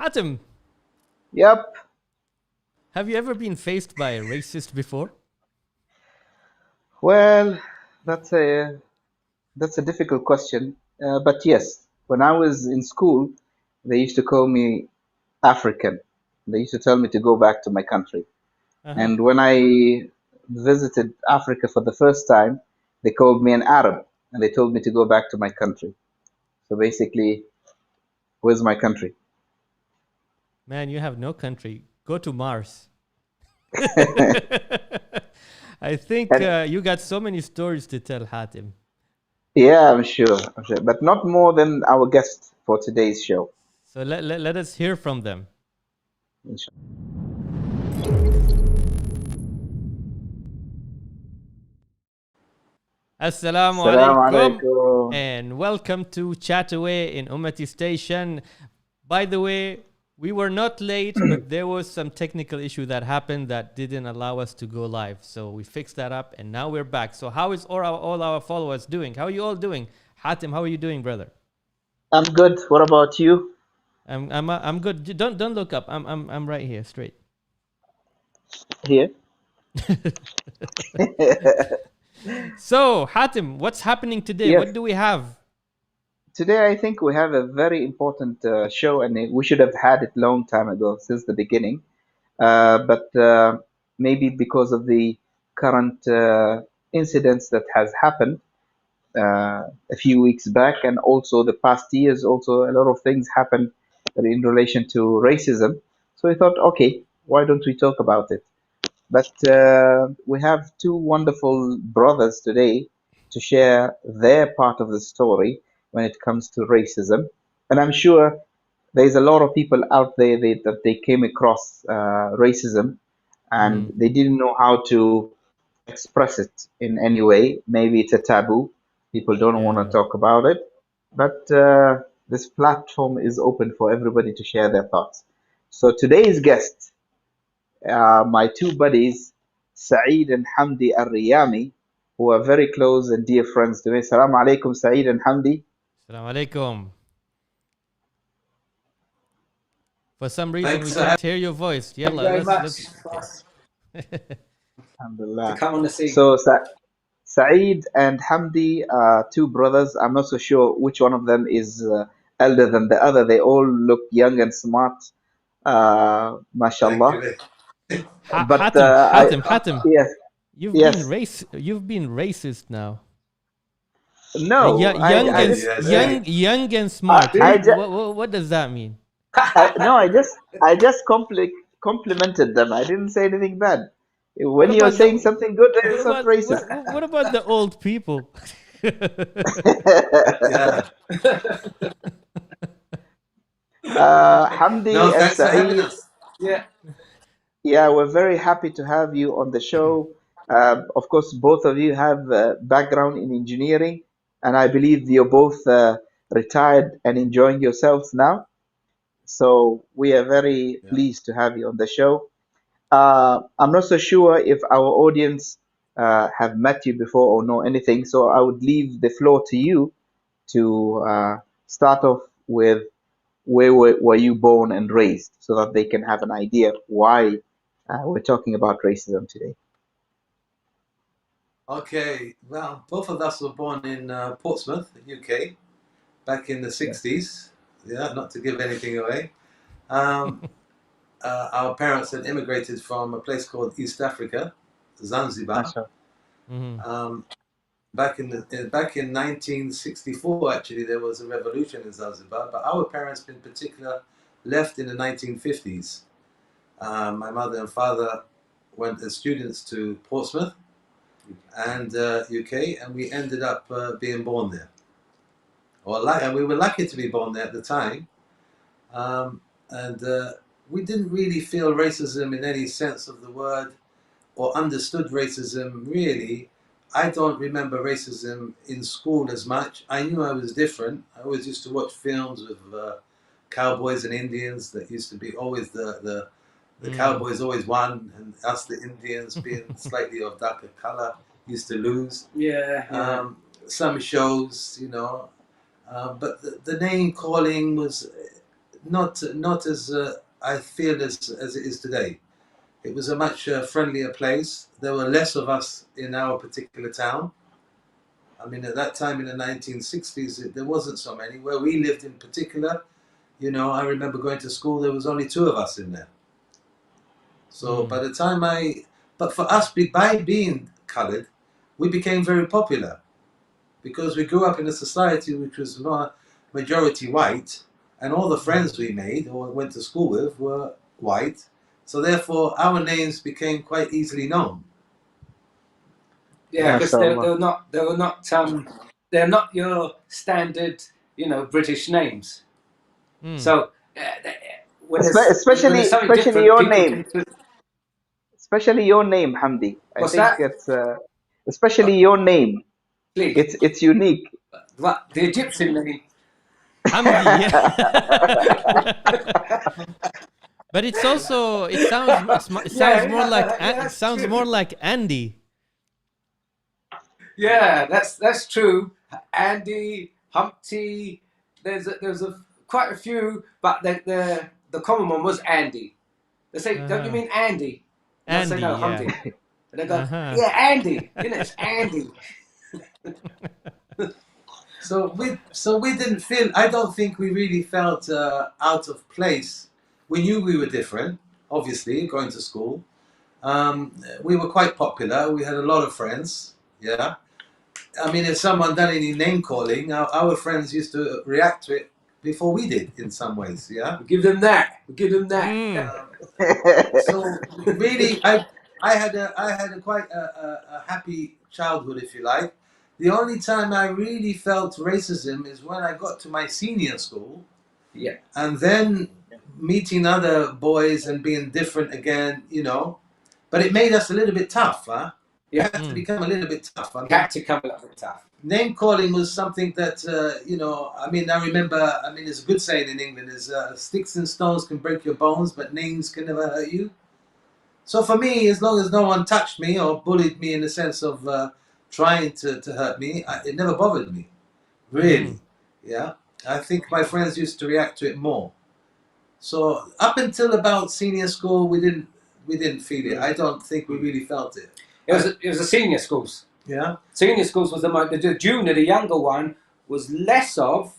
Hatim, Yep. have you ever been faced by a racist before? Well, that's a difficult question. But yes, when I was in school, they used to call me African. They used to tell me to go back to my country. Uh-huh. And when I visited Africa for the first time, they called me an Arab, and they told me to go back to my country. So basically, where's my country? Man, you have no country. Go to Mars. I think And you got so many stories to tell, Hatim. yeah, I'm sure, but not more than our guest for today's show. So let us hear from them. Assalamu Assalamu alaikum alaikum. and welcome to Chat Away in Ummati Station. By the way, we were not late, but there was some technical issue that happened that didn't allow us to go live. So we fixed that up and now we're back. So how is all our followers doing? How are you all doing? Hatim, how are you doing, brother? I'm good. What about you? I'm good. Don't look up. I'm right here, straight. Here? So, Hatim, what's happening today? Yes. What do we have? Today, I think we have a very important show, and we should have had it long time ago, since the beginning. But maybe because of the current incidents that has happened a few weeks back, and also the past years, also a lot of things happened in relation to racism. So I thought, okay, why don't we talk about it? But we have two wonderful brothers today to share their part of the story when it comes to racism. And I'm sure there's a lot of people out there that they came across racism and Mm, they didn't know how to express it in any way. Maybe it's a taboo. People don't want to yeah. talk about it. But this platform is open for everybody to share their thoughts. So today's guest, my two buddies, Saeed and Hamdi Al-Riyami, who are very close and dear friends to me. Assalamu alaikum, Saeed and Hamdi. Assalamu alaikum. For some reason, we Thanks can't hear your voice. thank you Yalla, very let's. much for us to Alhamdulillah. come on the scene. So, Saeed and Hamdi are two brothers. I'm not so sure which one of them is elder than the other. They all look young and smart, Thank mashallah. you. But Hatim, yes, yes. you've been racist now. No, I just, Yes, hey. Young and I, smart. I See? just, What does that mean? no, I just complimented them. I didn't say anything bad. What When you're about the saying something good, it's not racist. what about the old people? Yeah. No, Hamdi and thanks for having Saeed, us. Yeah. yeah, we're very happy to have you on the show. Of course, both of you have background in engineering, and I believe you're both retired and enjoying yourselves now. So we are very Yeah. pleased to have you on the show. I'm not so sure if our audience have met you before or know anything, so I would leave the floor to you to start off with where were you born and raised so that they can have an idea why we're talking about racism today. Okay. Well, both of us were born in Portsmouth, UK, back in the Yes, 60s. Yeah, not to give anything away. Um, our parents had immigrated from a place called East Africa, Zanzibar. mashallah. Mhm. Um, back in 1964, actually, there was a revolution in Zanzibar, but our parents, in particular, left in the 1950s. My mother and father went as students to Portsmouth and UK, and we ended up being born there. And we were lucky to be born there at the time. And we didn't really feel racism in any sense of the word or understood racism really. I don't remember racism in school as much. I knew I was different. I always used to watch films with cowboys and Indians that used to be always the Mm. cowboys always won, and us the Indians being slightly of darker color used to lose. Yeah, yeah. Some shows, but the name calling was not as I feel as it is today. It was a much friendlier place. There were less of us in our particular town. I mean, at that time in the 1960s, there wasn't so many. Where we lived in particular, you know, I remember going to school, there was only 2 of us in there. So by the time but for us, by being coloured, we became very popular because we grew up in a society which was not majority white, and all the friends we made or went to school with were white. So therefore, our names became quite easily known. Yeah, because MashaAllah. they're not your standard, you know, British names. So when Especially, there's something especially different, your people name. can. Especially your name, Hamdi. I What's think that? it's especially your name. Please. It's unique. What, the Egyptian name? Hamdi, yeah. But it's also it sounds more like it sounds more like Andy. Yeah, that's true. Andy, Humpty. There's quite a few, but the common one was Andy. They say, "Don't you mean Andy?" And I say, Andy, "No, yeah. Humpty." And they go, "Yeah, Andy. You know, it's Andy." So we didn't feel. I don't think we really felt out of place. We knew we were different. Obviously, going to school, we were quite popular. We had a lot of friends. Yeah, I mean, if someone done any name calling, our friends used to react to it before we did. In some ways, yeah. We give them that. We give them that. So really, I had a quite a happy childhood, if you like. The only time I really felt racism is when I got to my senior school. Yeah. And then meeting other boys and being different again, you know. But it made us a little bit tough, huh? Yeah. We had to become a little bit tough. I mean, Had to come a little bit tough. name calling was something that, you know, I mean, I remember, I mean, there's a good saying in England is sticks and stones can break your bones, but names can never hurt you. So for me, as long as no one touched me or bullied me in the sense of trying to hurt me, it never bothered me. Really. Yeah. I think my friends used to react to it more. So up until about senior school, we didn't feel it. I don't think we really felt it. It was the senior schools. Yeah. Senior schools was the junior, the younger one was less of.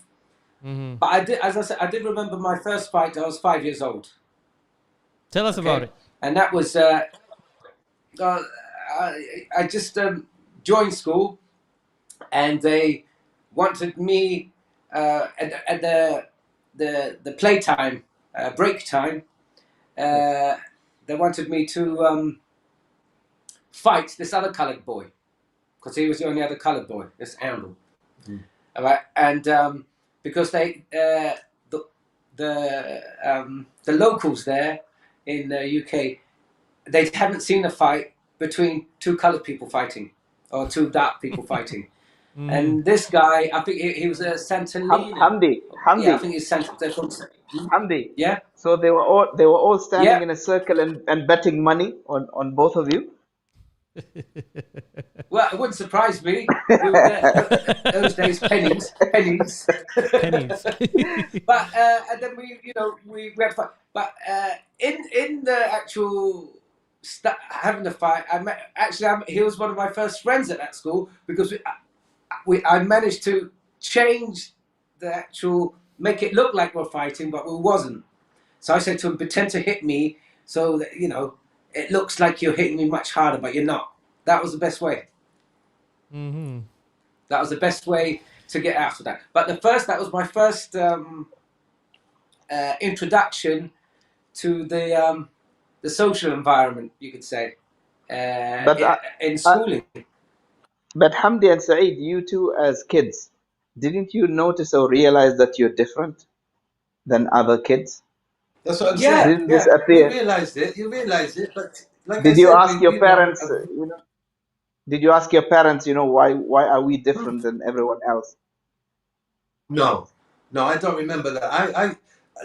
But I did, as I said, I did remember my first fight. I was 5 years old. Tell us about it. And that was I just joined school, and they wanted me at the playtime, break time. They wanted me to fight this other coloured boy, because he was the only other coloured boy, this Amble. All right, and because they the locals there in the UK, they hadn't seen a fight between 2 coloured people fighting, or 2 dark people fighting. And this guy, I think he was a Santolini. Hamdi. Yeah, I think he's Hamdi. Yeah. So they were all standing in a circle and betting money on both of you. Well, it wouldn't surprise me. We were there, those days, pennies. But and then we had fun. But in the actual having the fight, he was one of my first friends at that school, because I managed to change the actual, make it look like we're fighting, but we wasn't. So I said to him, pretend to hit me so that, it looks like you're hitting me much harder, but you're not. That was the best way. That was the best way to get out of that. But that was my first introduction to the social environment, you could say, in schooling. But Hamdi and Saeed, you two as kids, didn't you notice or realize that you're different than other kids? That's what I'm saying. Didn't this appear? You realized it, but like Did I you said, ask your parents? Did you ask your parents? Why are we different than everyone else? No, I don't remember that. I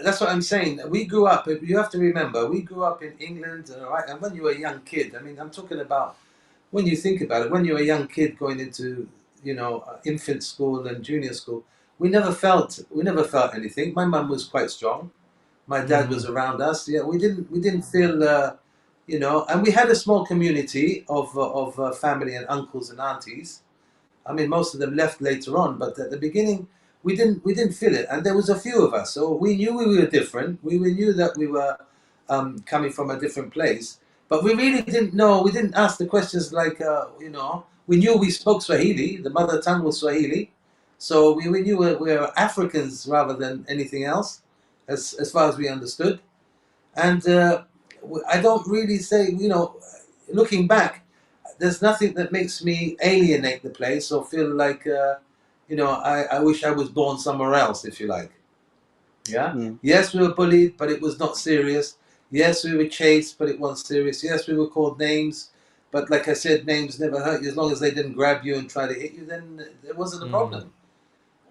that's what I'm saying. We grew up. You have to remember, we grew up in England, right? And when you were a young kid, I mean, I'm talking about when you think about it. When you were a young kid going into infant school and junior school, we never felt anything. My mum was quite strong. My dad was around us. Yeah, we didn't feel, you know, and we had a small community of family and uncles and aunties. I mean, most of them left later on, but at the beginning, we didn't feel it, and there was a few of us, so we knew we were different. We knew that we were coming from a different place, but we really didn't know. We didn't ask the questions like, you know, we knew we spoke Swahili. The mother tongue was Swahili, so we knew we were Africans rather than anything else, as far as we understood. And I don't really say, you know, looking back, there's nothing that makes me alienate the place or feel like, you know, I wish I was born somewhere else, if you like. Yeah? Yes, we were bullied, but it was not serious. Yes, we were chased, but it wasn't serious. Yes, we were called names, but like I said, names never hurt you. As long as they didn't grab you and try to hit you, then there wasn't a problem.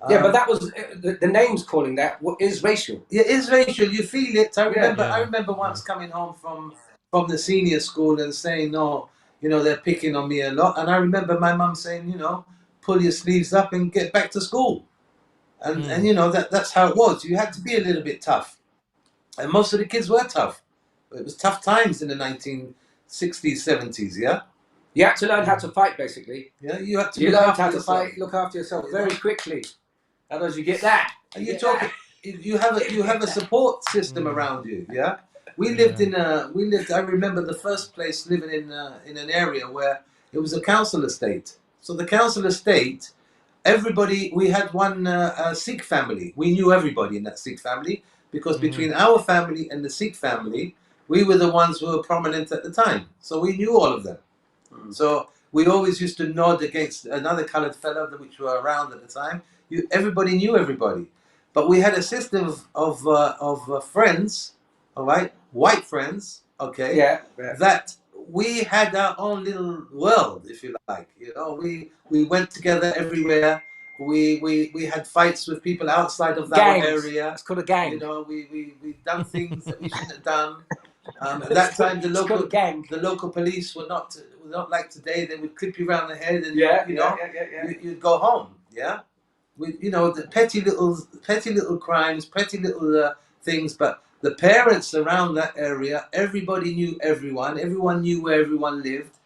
Yeah, but that was the names calling that is racial. Yeah, it is racial. You feel it. I remember once coming home from the senior school and saying, "No, you know, they're picking on me a lot." And I remember my mum saying, "You know, pull your sleeves up and get back to school." And you know that's how it was. You had to be a little bit tough, and most of the kids were tough. It was tough times in the 1960s, 70s. Yeah. You had to learn how to fight, basically. Yeah, you had to. You learned how to fight, look after yourself very quickly. Otherwise, you get that. Are you talking? You have a support system around you. Yeah. We lived. I remember the first place living in an area where it was a council estate. So the council estate, everybody. We had one Sikh family. We knew everybody in that Sikh family because between our family and the Sikh family, we were the ones who were prominent at the time. So we knew all of them. So we always used to nod against another coloured fellow which were around at the time. Everybody knew everybody, but we had a system of friends, all right, white friends, okay, that we had our own little world, if you like. You know, we went together everywhere. We had fights with people outside of that area. It's called a gang. You know, we done things that we shouldn't have done. At that time, the local police were not like today. They would clip you around the head, and you'd go home. Yeah. With, you know, the petty little crimes, petty little things, but the parents around that area, everybody knew everyone. Everyone knew where everyone lived,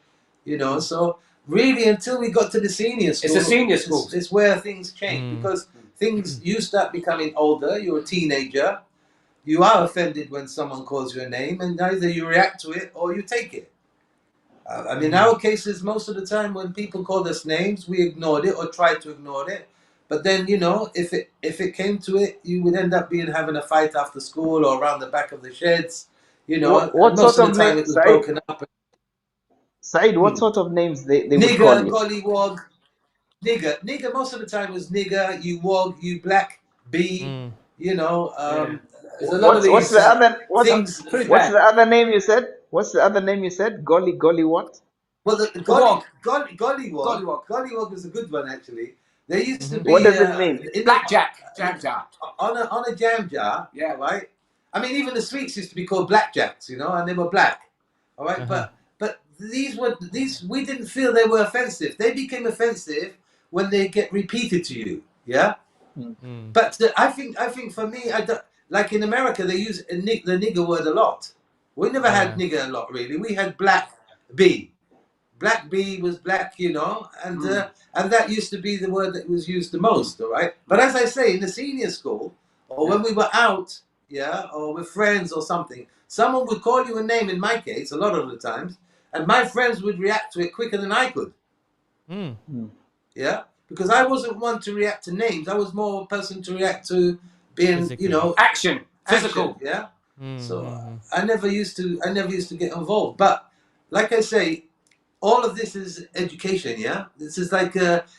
you know. So really, until we got to the senior school, it's a senior school. It's where things change because you start becoming older. You're a teenager. You are offended when someone calls you a name, and either you react to it or you take it. I mean, in our cases, most of the time when people called us names, we ignored it or tried to ignore it. But then, you know, if it came to it, you would end up having a fight after school or around the back of the sheds. You know, what most sort of the time it was Said? broken up. Said, what sort of names they would Nigger, call you? gollywog, nigger. Most of the time was nigger, you wog, you black bee. You know, there's a lot of these what's the other name you said? What's the other name you said? Golly what? Well, the gollywog was a good one actually. There used to be. What does it mean? Blackjack, jam jar. On a jam jar. Yeah. Right. I mean, even the sweets used to be called blackjacks, you know, and they were black. All right. But these we didn't feel they were offensive. They became offensive when they get repeated to you. Yeah. But I think for me, like in America, they use the nigger word a lot. We never had nigger a lot, really. We had black bee. Black bee was black, you know, and that used to be the word that was used the most, all right? But as I say, in the senior school, or when we were out, or with friends or something, someone would call you a name, in my case, a lot of the times, and my friends would react to it quicker than I could. Yeah? Because I wasn't one to react to names. I was more a person to react to being, Physically. you know... Action. Physical. Yeah? So I never used to get involved. But, like I say... all of this is education, yeah? This is like,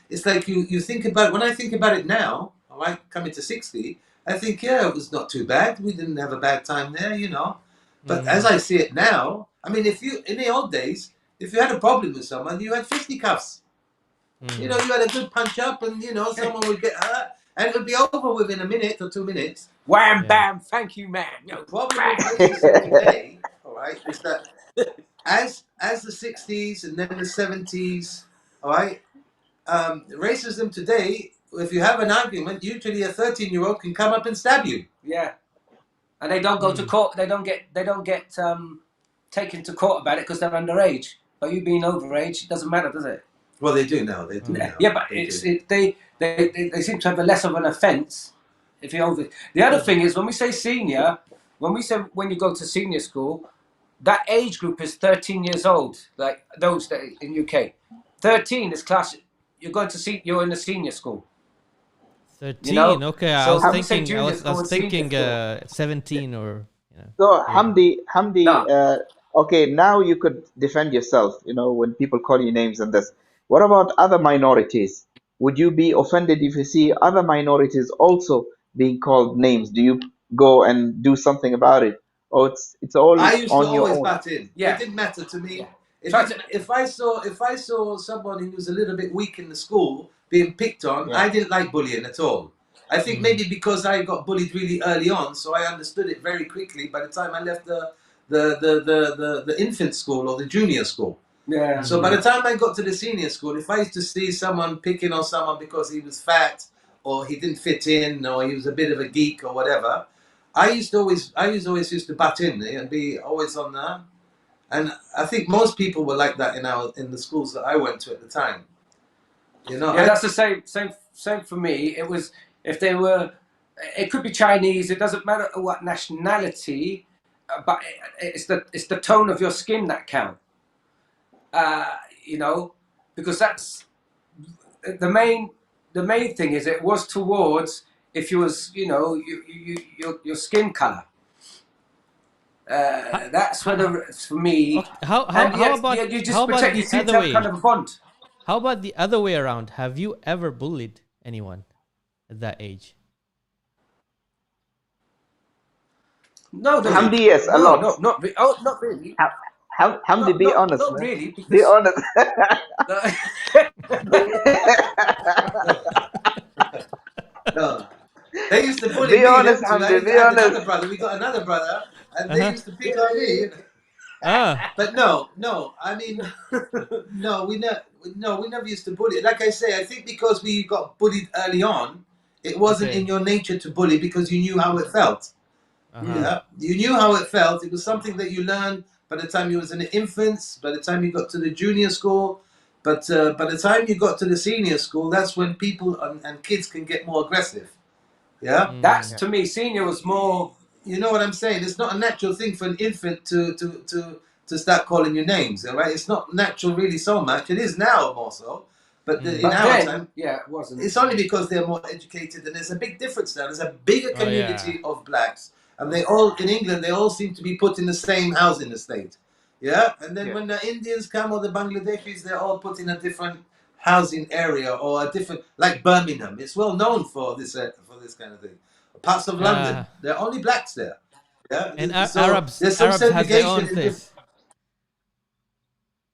it's like you think about, when I think about it now, all right, coming to 60, I think, yeah, it was not too bad. We didn't have a bad time there, you know? But as I see it now, I mean, in the old days, if you had a problem with someone, you had fisticuffs. You know, you had a good punch up and, you know, someone would get hurt and it would be over within a minute or 2 minutes. Wham, bam, thank you, man. The problem with racism today, all right, is that as the 60s and then the 70s, all right, racism today, if you have an argument, usually a 13-year-old can come up and stab you. Yeah. and they don't go to court. They don't get taken to court about it because they're underage. But you being overage, it doesn't matter, does it? Well, they do now. They do now. Yeah, but they seem to have a less of an offence if you're over. The other thing is when we say senior, when you go to senior school, that age group is 13 years old. Like those that in UK, 13 is class. You're in the senior school. 13. You know? Okay, So I when we was say thinking. I junior was school and senior thinking 17 or. So Yeah. Hamdi, No. okay, now you could defend yourself, when people call you names and this. What about other minorities? Would you be offended if you see other minorities also being called names? Do you go and do something about it? Or it's all I used to on your always own? butt in. Yeah. It didn't matter to me. Yeah. If I saw someone who was a little bit weak in the school being picked on, Yeah. I didn't like bullying at all. I think maybe because I got bullied really early on, so I understood it very quickly by the time I left the infant school or the junior school. Yeah. So by the time I got to the senior school, if I used to see someone picking on someone because he was fat or he didn't fit in or he was a bit of a geek or whatever, I used to always butt in and be always on that. And I think most people were like that in the schools that I went to at the time. Yeah, that's the same for me. It was if they were, it could be Chinese. It doesn't matter what nationality, but it's the tone of your skin that count. Because that's the main thing is it was towards if you was your skin color. That's for me. Okay, how about you just how about protect? the You seem other to have way? kind of a bond. How about the other way around? Have you ever bullied anyone at that age? No, Hamdi, yes, a lot. No, not really. Hamdi, be honest, not man. really. Because, Be honest. No. They used to bully Be me. honest, them two. Hamdi, I be had honest. another brother. We got another brother, and they used to pick on me. Ah, But no. I mean, no, we never used to bully. Like I say, I think because we got bullied early on, it wasn't Okay. in your nature to bully because you knew how it felt. Yeah, you knew how it felt. It was something that you learned by the time you was in the infants, by the time you got to the junior school, but by the time you got to the senior school, that's when people and kids can get more aggressive. Yeah, that's to me, senior was more. you know what I'm saying. It's not a natural thing for an infant to start calling you names. All right, it's not natural really so much. It is now more so, but in But our then, time, yeah, it wasn't. it's only because they're more educated, and there's a big difference now. There's a bigger Oh, yeah. community of blacks, and they all in England. They all seem to be put in the same housing estate. Yeah, and then when the Indians come or the Bangladeshis, they're all put in a different housing area or a different, like Birmingham. It's well known for this kind of thing. Parts of London, there are only blacks there. Yeah, And so Arabs there's some has their segregation own in place.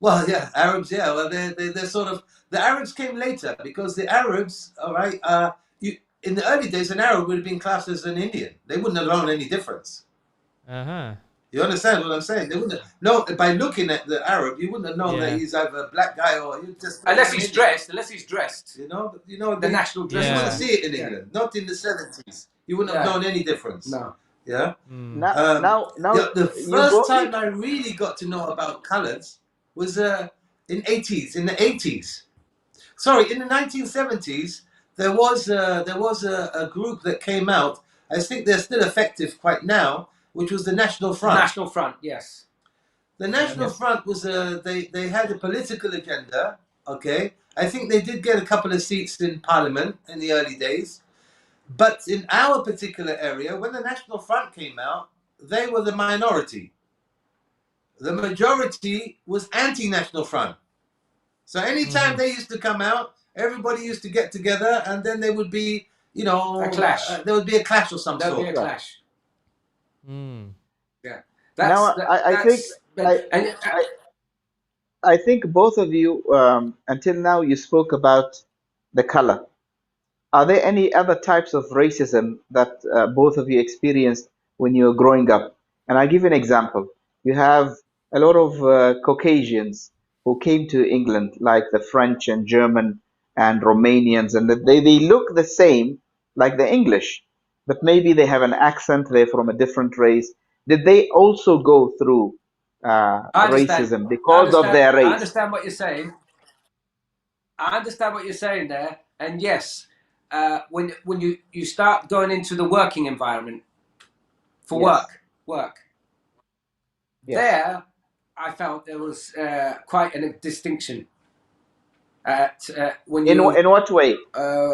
Well, yeah, Arabs. Yeah, well, they're sort of the Arabs came later because the Arabs, all right. In the early days, an Arab would have been classed as an Indian. They wouldn't have known any difference. You understand what I'm saying? They wouldn't have, no, by looking at the Arab, you wouldn't have known that he's either a black guy or you just Unless he's dressed. You know The national dress. You Yeah. wouldn't see it in England, not in the 70s. You wouldn't have known any difference. No. Yeah. Now, The you first go- time I really got to know about colours was in the 80s. Sorry, in the 1970s, there was a group that came out. I think they're still effective quite now, which was the National Front. National Front, yes. The National Front was they had a political agenda. Okay, I think they did get a couple of seats in Parliament in the early days, but in our particular area, when the National Front came out, they were the minority. The majority was anti-National Front. So anytime they used to come out, everybody used to get together, and then there would be, a clash. There would be a clash of some There'll sort. be a clash. Yeah. I think both of you, until now, you spoke about the color. Are there any other types of racism that both of you experienced when you were growing up? And I'll give you an example. You have a lot of Caucasians who came to England, like the French and German and Romanians, and they look the same like the English, but maybe they have an accent, they're from a different race. Did they also go through I understand. racism because of their I race? understand what you're saying. I understand what you're saying there, and yes, when you start going into the working environment for Yes, work, yes. there, I felt there was quite a distinction at when you In what way?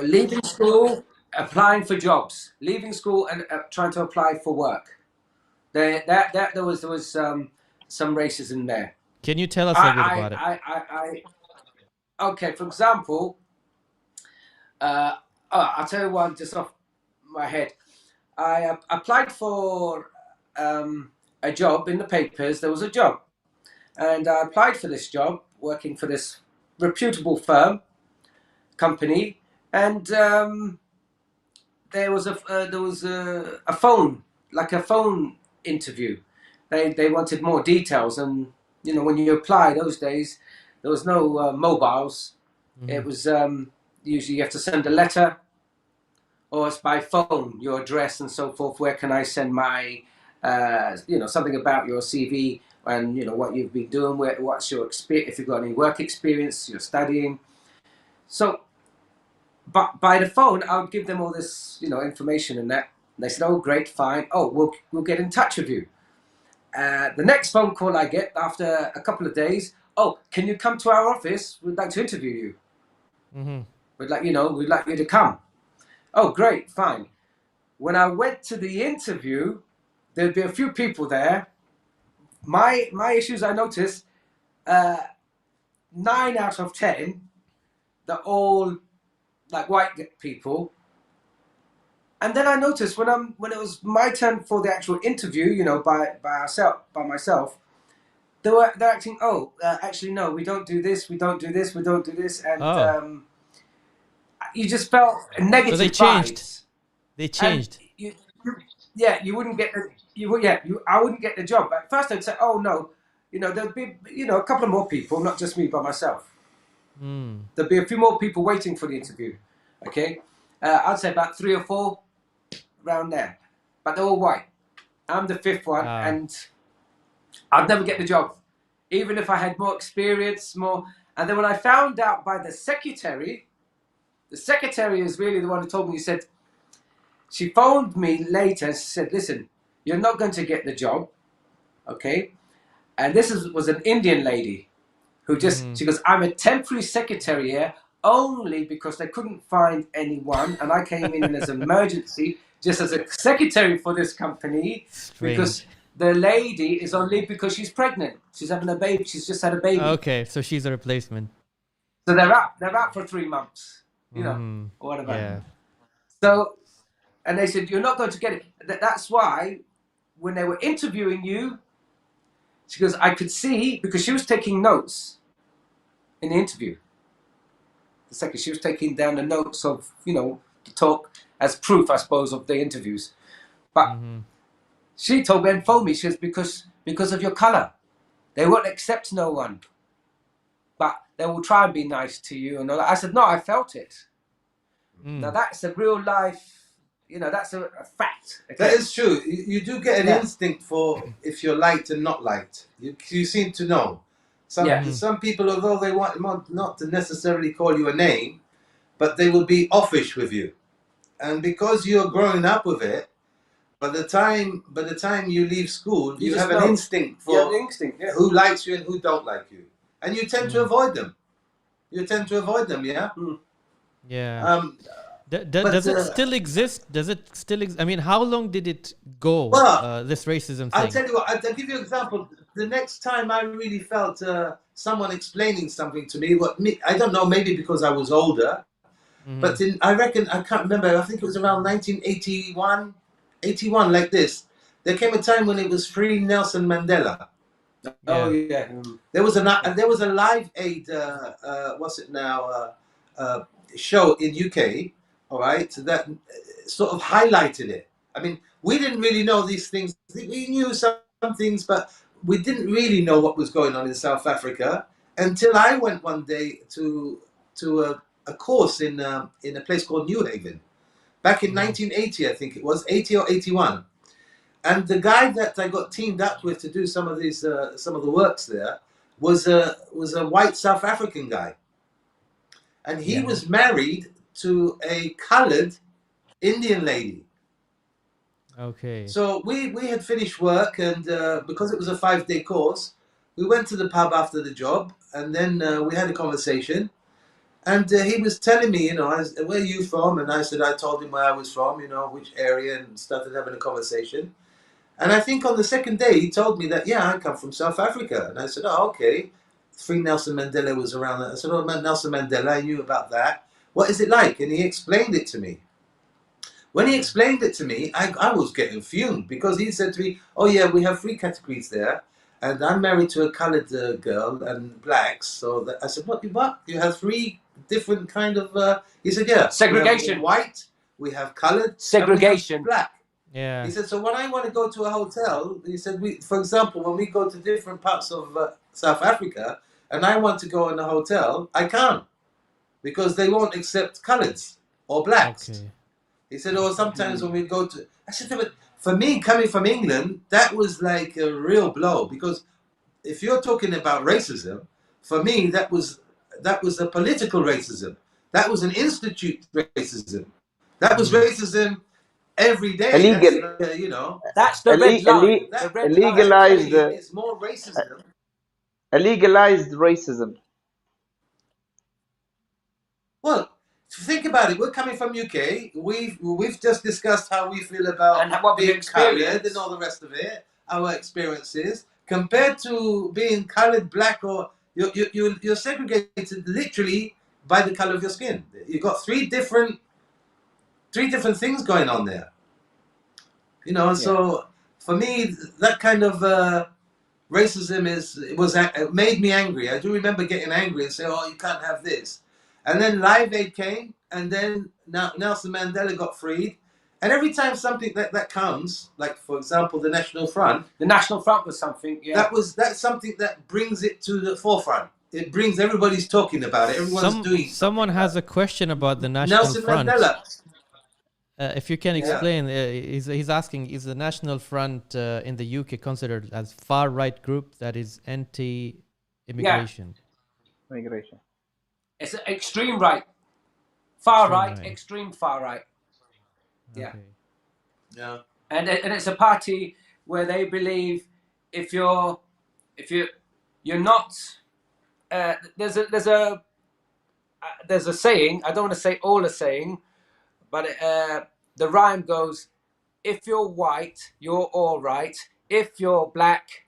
leaving school, applying for jobs, leaving school and trying to apply for work. There was some racism there. Can you tell us a bit about it? Okay, for example, I'll tell you one just off my head. I applied for a job in the papers. There was a job, and I applied for this job, working for this reputable company, and there was a phone, like a phone interview. They wanted more details, and when you apply those days, there was no mobiles. It was usually you have to send a letter, or it's by phone, your address and so forth. Where can I send my, something about your CV and what you've been doing, what's your experience, if you've got any work experience, you're studying. So, but by the phone, I would give them all this, information and that. And they said, "Oh, great, fine. Oh, we'll get in touch with you." The next phone call I get after a couple of days, "Oh, can you come to our office? We'd like to interview you. We'd like you to come." Oh, great, fine. When I went to the interview, there'd be a few people there. My issues, I noticed, 9 out of 10, they're all like white people. And then I noticed when it was my turn for the actual interview, by myself, they're acting. Oh, actually, no, we don't do this. We don't do this. We don't do this. And you just felt negative So they changed. vibes. They changed. You wouldn't get I wouldn't get the job. At first I'd say, "Oh no, there'd be a couple of more people, not just me by myself. There'd be a few more people waiting for the interview." Okay, I'd say about 3 or 4 around there, but they're all white. I'm the 5th one, and I'd never get the job, even if I had more experience, more. And then when I found out by the secretary is really the one who told me. She phoned me later and said, "Listen, you're not going to get the job, okay?" And this was an Indian lady who she goes, "I'm a temporary secretary here only because they couldn't find anyone, and I came in as an emergency just as a secretary for this company." Strange. Because the lady is on leave because she's pregnant. She's having a baby. She's just had a baby. Okay, so she's a replacement. So they're out for 3 months, or whatever. Yeah. So. And they said, "You're not going to get it." That's why when they were interviewing you, she goes, "I could see," because she was taking notes in the interview. The second, she was taking down the notes of, the talk as proof, I suppose, of the interviews. But she told me and phoned me, she says, because of your colour. They won't accept no one. But they will try and be nice to you. And all that. I said, "No, I felt it." Now that's a real life. That's a fact. Okay? That is true. You do get an instinct for if you're liked and not liked. You seem to know. Some people, although they want not to necessarily call you a name, but they will be offish with you. And because you're growing up with it, by the time you leave school, you have an instinct for who likes you and who don't like you. And you tend to avoid them. Yeah? Yeah. Does it still exist? I mean, how long did it go, this racism thing? I'll tell you what, I'll give you an example. The next time I really felt someone explaining something to me, I don't know, maybe because I was older, but I reckon, I can't remember, I think it was around 1981, like this. There came a time when it was free Nelson Mandela. Oh, yeah. There was a Live Aid, show in UK, all right, that sort of highlighted it. I mean, we didn't really know these things. We knew some things, but we didn't really know what was going on in South Africa until I went one day to a course in a place called New Haven, back in 1980, I think it was 80 or 81. And the guy that I got teamed up with to do some of these some of the works there was a white South African guy, and he was married to a colored Indian lady. Okay. So we had finished work, and because it was a 5-day course, we went to the pub after the job, and then we had a conversation. And he was telling me, you know, where are you from? And I said, I told him where I was from, you know, which area, and started having a conversation. And I think on the second day, he told me that, yeah, I come from South Africa. And I said, oh, okay. Free Nelson Mandela was around that. I said, oh, Nelson Mandela, I knew about that. What is it like? And he explained it to me. When he explained it to me, I was getting fumed, because he said to me, oh, yeah, we have 3 categories there. And I'm married to a colored girl and blacks. So that, I said, what? You have 3 different kind of... he said, yeah. Segregation. We have white, we have colored, Segregation. and we have black. Yeah. He said, so when I want to go to a hotel, he said, for example, when we go to different parts of South Africa, and I want to go in a hotel, I can't, because they won't accept coloreds or blacks. Okay. He said, or sometimes when we go to... I said, but for me, coming from England, that was like a real blow, because if you're talking about racism, for me, that was a political racism. That was an institute racism. That was racism every day. Illegal. That's, you know, That's the red line. that The red illegalized, line. is more racism. legalized racism. Well, think about it. We're coming from UK. We've just discussed how we feel about And what we've being coloured experienced. and all the rest of it. Our experiences compared to being coloured, black, or you're segregated literally by the colour of your skin. You've got three different things going on there. You know, and so for me, that kind of racism it made me angry. I do remember getting angry and saying, "Oh, you can't have this." And then Live Aid came, and then Nelson Mandela got freed. And every time something that comes, like for example the National Front, The National Front was something. Yeah. that's something that brings it to the forefront. It brings everybody's talking about it. Everyone's doing. Someone has a question about the National Nelson Front. Mandela. If you can explain, he's asking, is the National Front in the UK considered as far-right group that is anti-immigration? Migration. It's extreme right, far Extreme right, right. extreme far right. Yeah. Okay. Yeah. And it's a party where they believe if you're not there's a saying, I don't want to say all a saying, but the rhyme goes, if you're white, you're all right. If you're black,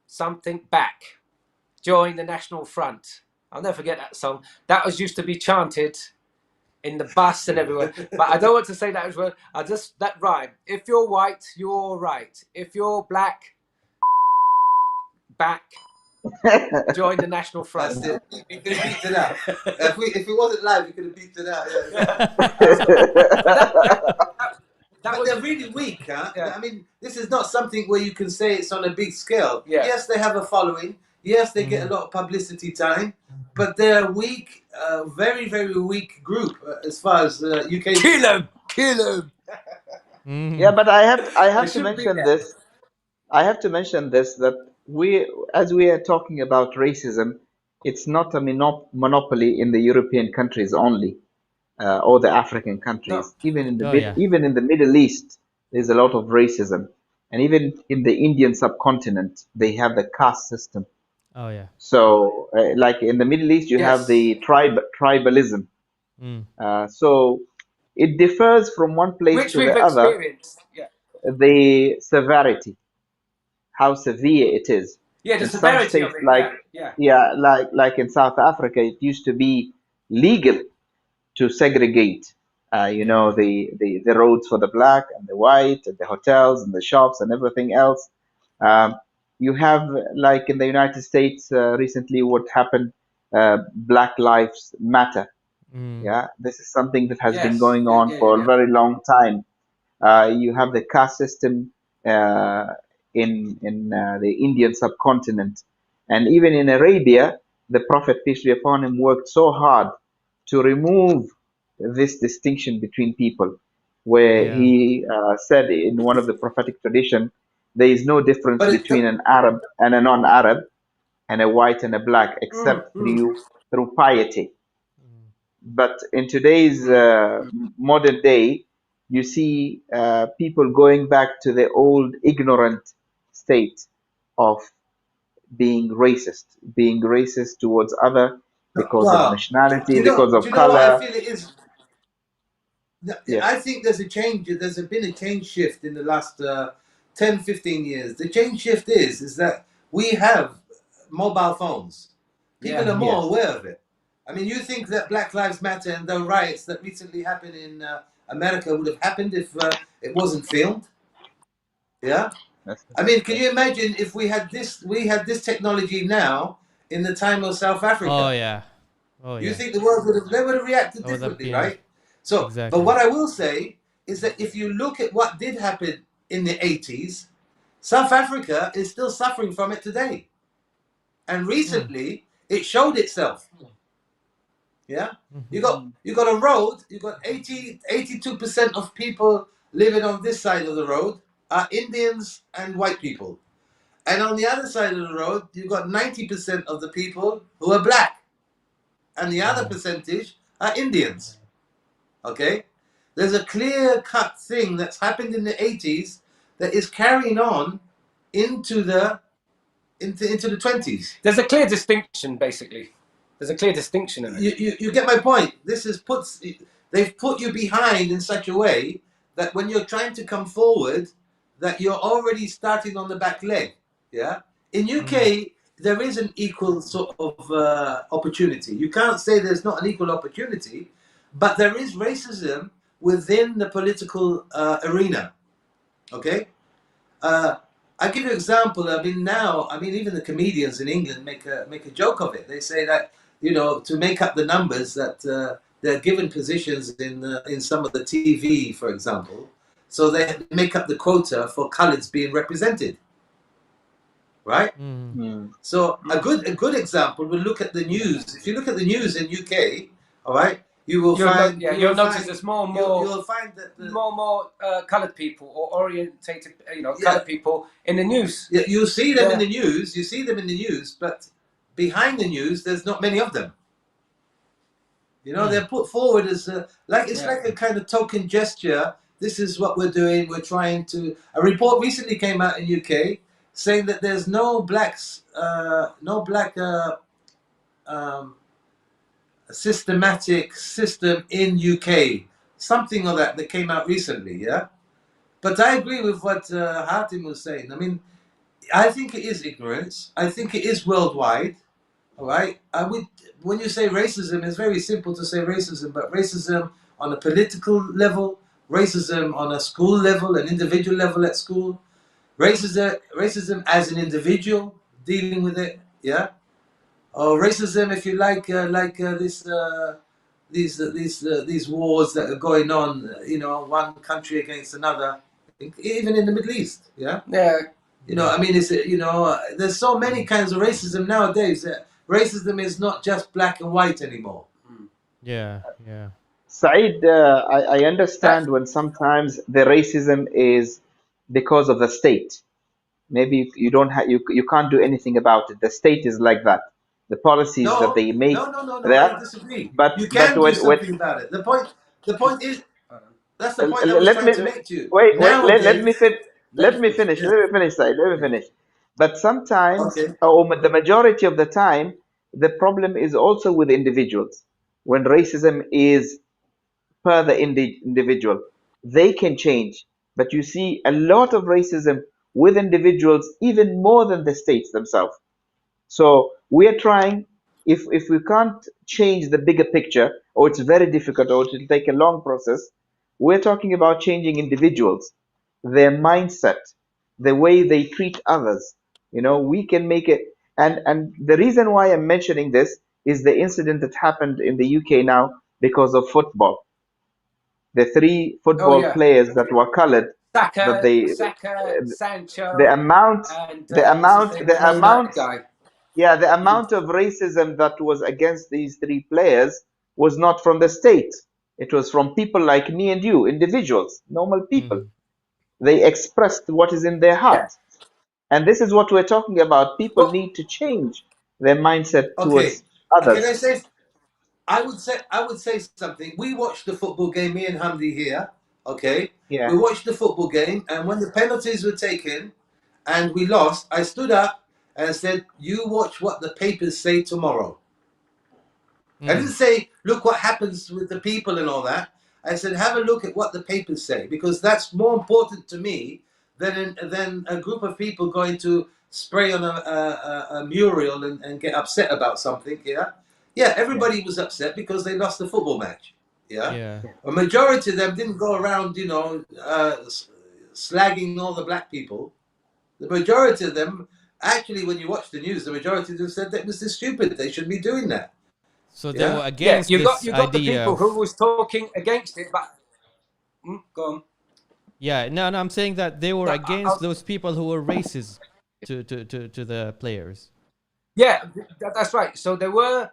something back. Join the National Front. I'll never forget that song. That was used to be chanted in the bus and everywhere. But I don't want to say that as well. That rhyme. If you're white, you're all right. If you're black, back. Join the National Front. That's it. You could have beat it out. If it wasn't live, you could have beat it out. That But was they're really weak, huh? Yeah. I mean, this is not something where you can say it's on a big scale. Yeah. Yes, they have a following. Yes, they get a lot of publicity time. But they're weak, very, very weak group as far as UK. Kill him. Yeah, but I have They to shouldn't be mention there. this. I have to mention this, that as we are talking about racism, it's not a monopoly in the European countries only, or the African countries. Even in the even in the Middle East, there's a lot of racism, and even in the Indian subcontinent, they have the caste system. Oh yeah. So, like in the Middle East, you have the tribalism. So it differs from one place Which to we've the other. experienced. Yeah. The severity, how severe it is. Yeah, the In some severity of states, it. like in South Africa, it used to be legal to segregate. You know, the roads for the black and the white, and the hotels and the shops and everything else. You have, like in the United States, recently what happened, Black Lives Matter. Yeah, this is something that has been going on for a very long time. You have the caste system in the Indian subcontinent, and even in Arabia, the Prophet, peace be upon him, worked so hard to remove this distinction between people. where Yeah. he said in one of the prophetic tradition, there is no difference But between an Arab and a non-Arab, and a white and a black, except through piety. But in today's modern day, you see people going back to the old ignorant state of being racist towards other because of Well, nationality, do because of you know what I color. feel it is? Yes, I think there's a change. There's been a change shift in the last 10, 15 years. The change shift is that we have mobile phones. People are more yes, aware of it. I mean, you think that Black Lives Matter and the riots that recently happened in America would have happened if it wasn't filmed? Yeah. yes, I mean, can yes. you imagine if we had this technology now in the time of South Oh Africa? yeah. Oh You yeah. think the world would have reacted That would have differently, been right? So, but exactly. what I will say is that if you look at what did happen in the 80s, South Africa is still suffering from it today. And recently it showed itself. Yeah? You got a road, you got 82% of people living on this side of the road are Indians and white people. And on the other side of the road, you got 90% of the people who are black. And the other percentage are Indians. Okay? There's a clear cut thing that's happened in the 80s that is carrying on into the 20s. There's a clear distinction, basically. There's a clear distinction in it. You get my point. They've put you behind in such a way that when you're trying to come forward, that you're already starting on the back leg. Yeah. In UK, there is an equal sort of opportunity. You can't say there's not an equal opportunity, but there is racism within the political arena. Okay. I give you an example. Even the comedians in England make a joke of it. They say that to make up the numbers that they're given positions in some of the TV, for example, so they make up the quota for colours being represented, right? So a good example. We'll look at the news. If you look at the news in UK, all right, you'll notice there's more and more. You'll find that more and more coloured people or orientated, coloured people in the news. Yeah, you see them in the news. You see them in the news, but behind the news, there's not many of them. They're put forward as like a kind of token gesture. This is what we're doing. We're trying to. A report recently came out in UK saying that there's no black systematic system in UK. Something of that came out recently. Yeah, but I agree with what Hatim was saying. I mean, I think it is ignorance. I think it is worldwide. All right. When you say racism, it's very simple to say racism, but racism on a political level, racism on a school level, an individual level at school, racism as an individual dealing with it, yeah, or racism, if you like, these wars that are going on, one country against another, even in the Middle East, yeah. Yeah. There's so many kinds of racism nowadays. Racism is not just black and white anymore. Yeah. Yeah. Saeed, I understand when sometimes the racism is because of the state. Maybe you don't have you can't do anything about it. The state is like that. The policies that they make No. there. I disagree. But You can do when something about it. The point is, that's the point I was let trying me to make to you. wait. Nowadays, Let me finish. Let me finish, Said. Let me finish. But sometimes, okay. or the majority of the time, the problem is also with individuals. When racism is per the individual, they can change. But you see a lot of racism with individuals, even more than the states themselves. So we are trying, if we can't change the bigger picture, or it's very difficult, or it will take a long process, we're talking about changing individuals, their mindset, the way they treat others. We can make it. And the reason why I'm mentioning this is the incident that happened in the UK now because of football. The three football players that were colored, that Saka, the Sancho, amount, and the what's his amount, name? the amount Guy. Yeah, the amount of racism that was against these three players was not from the state. It was from people like me and you, individuals, normal people. Mm. They expressed what is in their Yeah. hearts. And this is what we're talking about. People Well, need to change their mindset Okay, towards can I others. say? I would say something. We watched the football game, me and Hamdi here. Okay, we Yeah. watched the football game, and when the penalties were taken, and we lost, I stood up and said, "You watch what the papers say tomorrow." I didn't Mm. say, "Look what happens with the people and all that." I said, "Have a look at what the papers say," because that's more important to me than a group of people going to spray on a mural and get upset about something. Yeah, yeah. Yeah. Everybody was upset because they lost the football match. Yeah, Yeah. a majority of them didn't go around, slagging all the black people. The majority of them, actually, when you watch the news, the majority of them said that this is stupid. They shouldn't be doing that. So they were Yeah. yeah, against you got this you got the idea people of. who was talking against it, but go on. Yeah, no, no, I'm saying that they were No, against those people who were racist to the players. yeah, that's right. So there was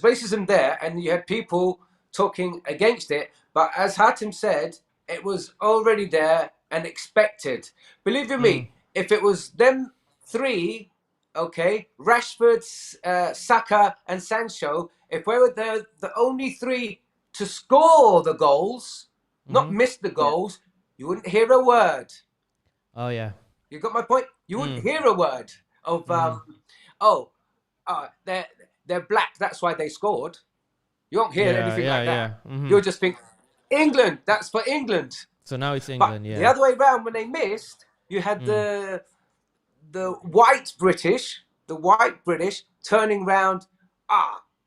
racism there, and you had people talking against it. But as Hatim said, it was already there and expected. Believe you Mm. me, if it was them three, okay, Rashford, Saka, and Sancho, if we were the only three to score the goals, not Mm-hmm. miss the Yeah. goals, you wouldn't hear a word. Oh yeah. You got my point? You wouldn't Mm. hear a word of Mm. oh, they're black. That's why they scored. You won't hear Yeah, anything yeah, like yeah. that. Mm-hmm. You'll just think England. That's for England. So now it's But England, the yeah. other way around, when they missed, you had Mm. the white British turning round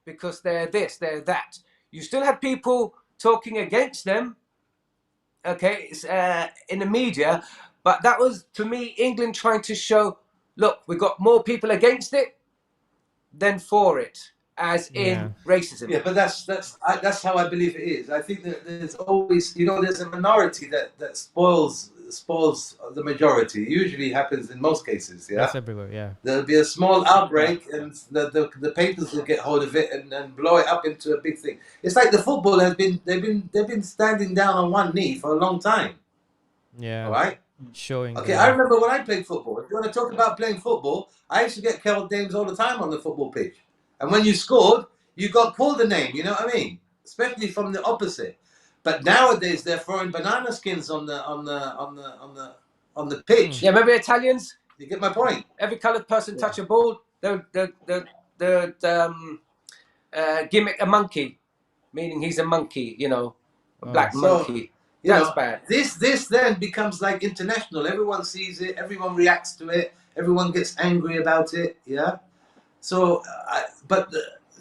because they're this, they're that. You still had people talking against them. Okay, in the media, but that was to me England trying to show, look, we got more people against it than for it, as Yeah. in racism. Yeah, but that's how I believe it is. I think that there's always, there's a minority that spoils the majority. It usually happens in most cases. That's Yeah, everywhere, yeah. there'll be a small Yeah. outbreak, and the papers will get hold of it and blow it up into a big thing. It's like the football has been they've been standing down on one knee for a long time. All Yeah. right. Showing Okay, I the remember when I played football. If you want to talk about playing football, I used to get called names all the time on the football pitch. And when you scored, you got called a name, you know what I mean? Especially from the opposite. But nowadays they're throwing banana skins on the mm. pitch. Yeah, remember Italians? You get my point? Every coloured person Yeah. touch a ball, the gimmick a monkey, meaning he's a monkey, a Oh. black So, monkey. you That's know, bad. this then becomes like international. Everyone sees it, everyone reacts to it, everyone gets angry about it, yeah? So, but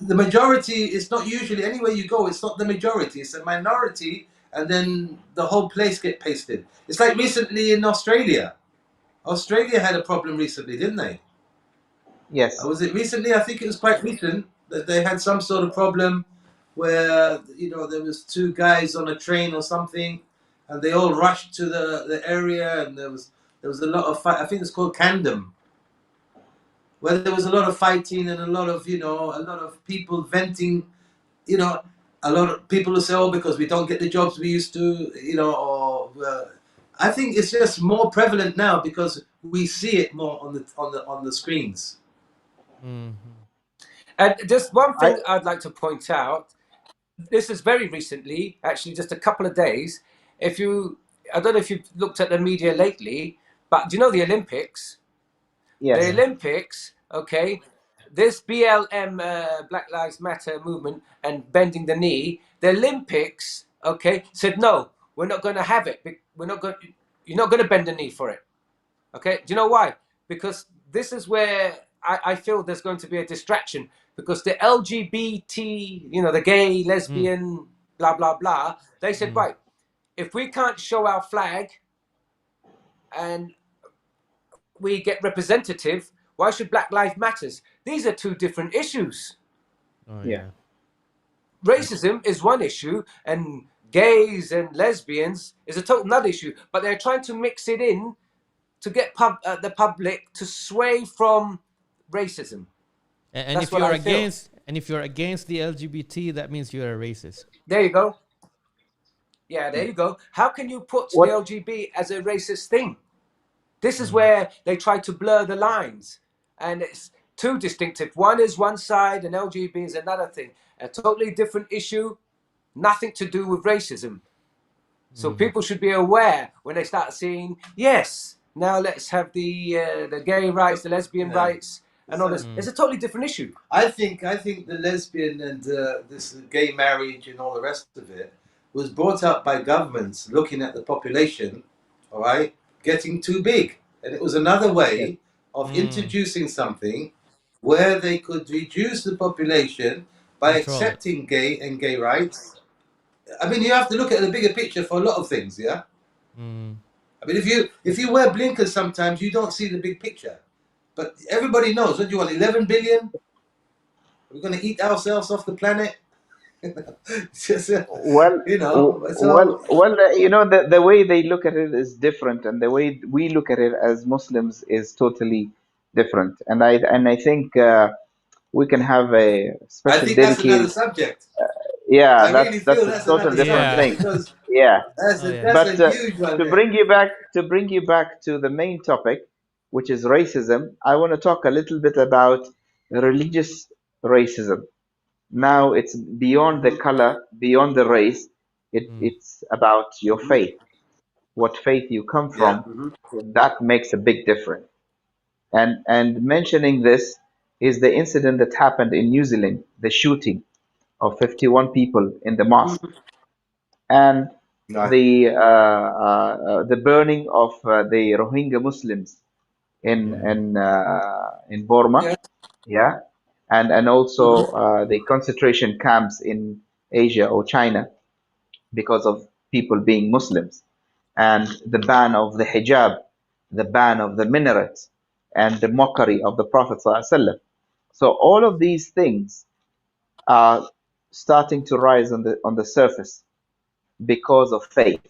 the majority is not usually anywhere you go. It's not the majority. It's a minority, and then the whole place get pasted. It's like recently in Australia. Australia had a problem recently, didn't they? Yes. Was it recently? I think it was quite recent that they had some sort of problem where there was two guys on a train or something, and they all rushed to the area, and there was a lot of fight. I think it's called Candom, where there was a lot of fighting and a lot of people venting, a lot of people who say, oh, because we don't get the jobs we used to, or I think it's just more prevalent now because we see it more on the screens. Mm-hmm. And just one I thing I'd like to point out. This is very recently, actually, just a couple of days. I don't know if you've looked at the media lately, but do you know the Olympics? The yes. Yeah. Olympics, okay, this BLM, Black Lives Matter movement, and bending the knee. The Olympics, okay, said no, we're not going to have it. We're not going. You're not going to bend the knee for it. Okay, do you know why? Because this is where I feel there's going to be a distraction because the LGBT, the gay, Mm. lesbian, blah, blah, blah, they said, Mm. right, if we can't show our flag and we get representative, why should Black Lives Matters? These are two different issues. Oh Yeah. yeah. Racism is one issue and gays and lesbians is a total another issue, but they're trying to mix it in to get the public to sway from racism. And That's if what you're I feel. against the LGBT, that means you're a racist. There you go. Yeah, there you go. How can you put the What? LGBT as a racist thing? This is where they try to blur the lines, and it's too distinctive. One is one side, and LGBT is another thing. A totally different issue, nothing to do with racism. So people should be aware when they start seeing, yes, now let's have the gay rights, the lesbian rights, and all this. It's a totally different issue. I think the lesbian and this gay marriage and all the rest of it was brought up by governments looking at the population, all right, getting too big, and it was another way of introducing something where they could reduce the population by accepting gay and gay rights. I mean, you have to look at the bigger picture for a lot of things, yeah. I mean, if you wear blinkers, sometimes you don't see the big picture. But everybody knows. What do you want? 11 billion? We're going to eat ourselves off the planet. Well, you know. you know, the way they look at it is different, and the way we look at it as Muslims is totally different. And I think we can have a I special think that's another dedicated. subject. Yeah, I really that's feel a that's total another different subject thing. because Yeah, that's but a huge one to there. bring you back to the main topic, which is racism, I want to talk a little bit about religious racism. Now it's beyond the color, beyond the race. It's about your faith, what faith you come Yeah. from. That makes a big difference. And mentioning this is the incident that happened in New Zealand, the shooting of 51 people in the mosque, and Right. the burning of the Rohingya Muslims in Burma, Yeah. yeah, and also the concentration camps in Asia or China because of people being Muslims, and the ban of the hijab, the ban of the minarets, and the mockery of the Prophet ﷺ. So all of these things are starting to rise on the surface because of faith.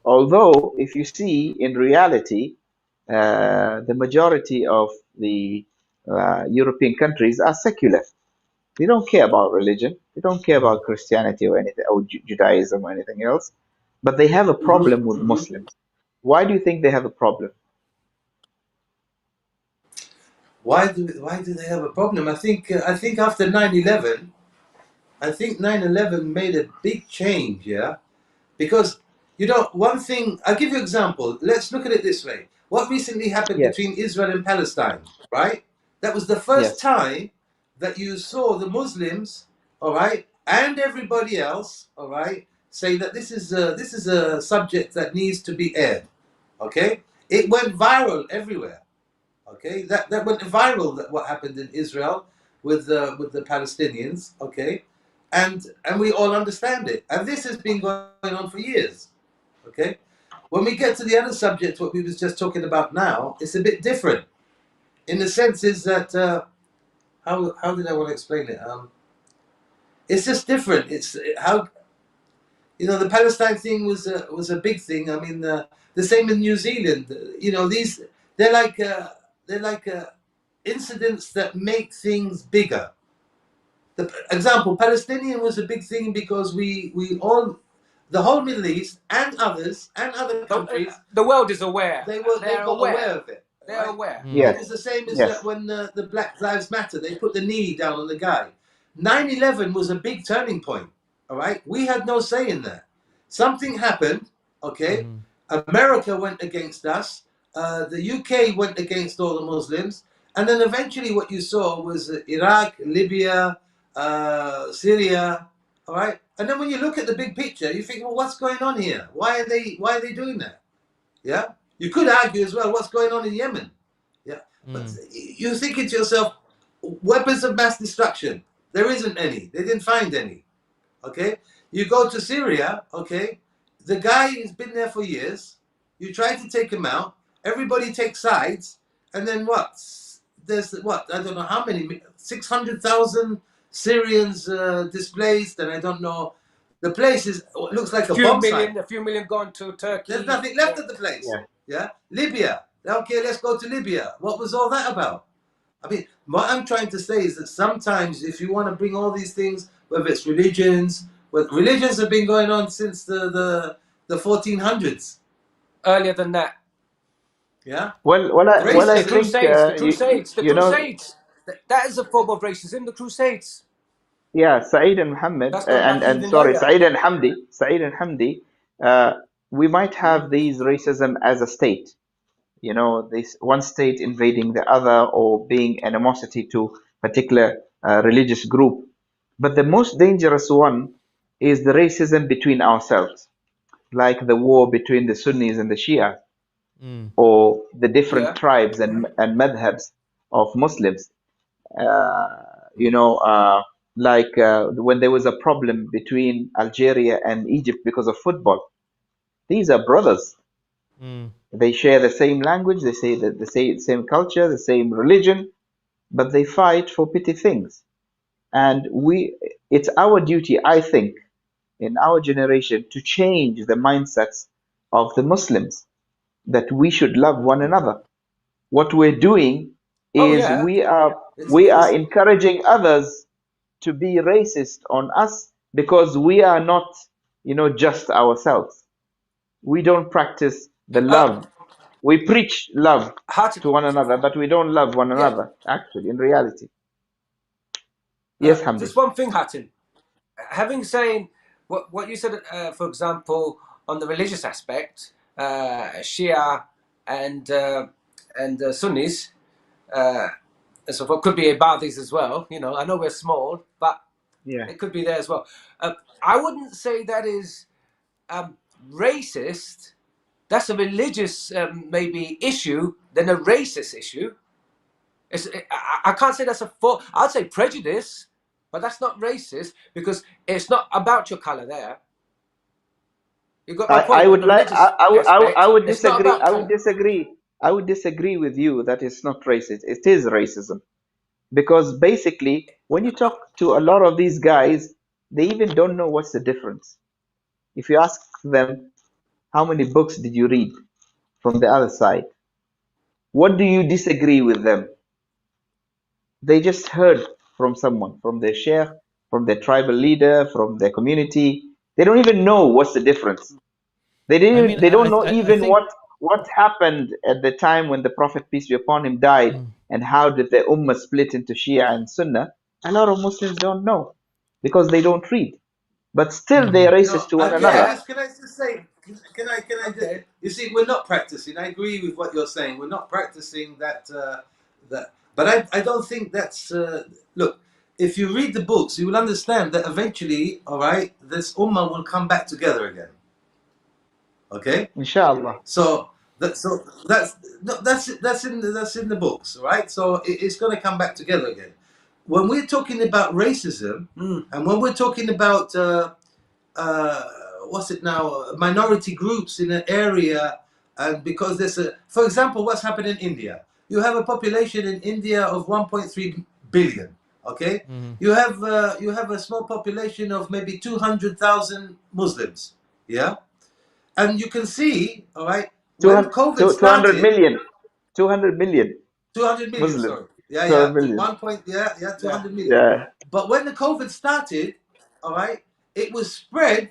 Although, if you see in reality, the majority of the European countries are secular. They don't care about religion. They don't care about Christianity or anything, or Judaism or anything else. But they have a problem with Muslims. Why do you think they have a problem? Why do they have a problem? I think after 9/11, I think 9/11 made a big change. Yeah. Because, you know, one thing, I'll give you an example. Let's look at it this way. What recently happened Yes, between Israel and Palestine, right? That was the first yes, time that you saw the Muslims, all right, and everybody else, all right, say that this is a subject that needs to be aired, okay? It went viral everywhere, okay? That went viral, that what happened in Israel with the Palestinians, okay? And we all understand it. And this has been going on for years. Okay? When we get to the other subject, what we was just talking about now, it's a bit different. In the sense is that how did I want to explain it? It's just different. It's how you know the Palestine thing was a big thing. I mean the same in New Zealand. You know these they're like uh, they're like incidents that make things bigger. The example, Palestinian was a big thing because we all, the whole Middle East and others and other countries, The world is aware. they They're got aware. aware of it. They're Right? aware. yes, It was the same as yes, that when the Black Lives Matter, they put the knee down on the guy. 9/11 was a big turning point. All right, we had no say in that. Something happened. Okay, America went against us. The UK went against all the Muslims, and then eventually, what you saw was Iraq, Libya, Syria. All right, and then when you look at the big picture, you think, well, what's going on here? Why are they doing that? Yeah, you could argue as well what's going on in Yemen. Yeah, but you're thinking to yourself, weapons of mass destruction. There isn't any. They didn't find any. Okay, you go to Syria. Okay, the guy has been there for years. You try to take him out. Everybody takes sides, and then what? There's what? I don't know how many. 600,000 Syrians displaced, and I don't know. The place is looks like a bomb site. A few million gone to Turkey. There's nothing left of the place. yeah. Yeah. Libya. Okay, let's go to Libya. What was all that about? I mean, what I'm trying to say is that sometimes if you want to bring all these things, whether it's religions, Well, religions have been going on since the 1400s. Earlier than that. Yeah. I The think Crusades. The Crusades. The you know, Crusades. That is a form of racism. The Crusades. yeah, Saeed and Muhammad, That's going back and even sorry, earlier. Saeed and Hamdi, we might have these racism as a state. You know, this one state invading the other or being animosity to particular religious group. But the most dangerous one is the racism between ourselves, like the war between the Sunnis and the Shia, or the different Yeah. tribes and madhabs of Muslims. You know, like when there was a problem between Algeria and Egypt because of football. These are brothers. They share the same language, they say that the same culture, the same religion, but they fight for petty things. And it's our duty, I think, in our generation to change the mindsets of the Muslims that we should love one another. What we're doing Oh is yeah. we are encouraging others to be racist on us because we are not, you know, just ourselves. We don't practice the love. We preach love Hatim. to one another, but we don't love one Yeah. another, actually, in reality. Yes, Hamdi. Just one thing, Hatim. Having saying what you said, for example, on the religious aspect, Shia and Sunnis, so it could be Ibadis as well. You know, I know we're small, but Yeah. it could be there as well. I wouldn't say that is racist. That's a religious maybe issue than a racist issue. I can't say that's a fault. I'd say prejudice, but that's not racist because it's not about your color there. You got my I point on would the like religious I aspect. would It's not disagree. about color. I would disagree with you that it's not racist. It is racism because basically, when you talk to a lot of these guys, they even don't know what's the difference. If you ask them, how many books did you read from the other side? What do you disagree with them? They just heard from someone, from their sheikh, from their tribal leader, from their community. They don't even know what's the difference. I mean, They don't know I even think. what happened at the time when the Prophet peace be upon him died, and how did the ummah split into Shia and Sunnah. A lot of Muslims don't know because they don't read, but still they are racist No, to one another. Yeah. can I just say, can I just, Okay. you see, we're not practicing. I agree with what you're saying. We're not practicing that, but I don't think that's, look, if you read the books, you will understand that eventually, all right, this ummah will come back together again. Okay? Inshallah. So that's no, that's in the books, right? So it's going to come back together again. When we're talking about racism, and when we're talking about what's it now, minority groups in an area, and because there's for example, what's happened in India? You have a population in India of 1.3 billion. Okay, you have a small population of maybe 200,000 Muslims. Yeah, and you can see, all right, when 200, COVID 200 started, million, 200 million 200 million, Muslim, sorry. Yeah, 200 yeah. million. 1 point, yeah, 200 million. Yeah. But when the COVID started, all right, it was spread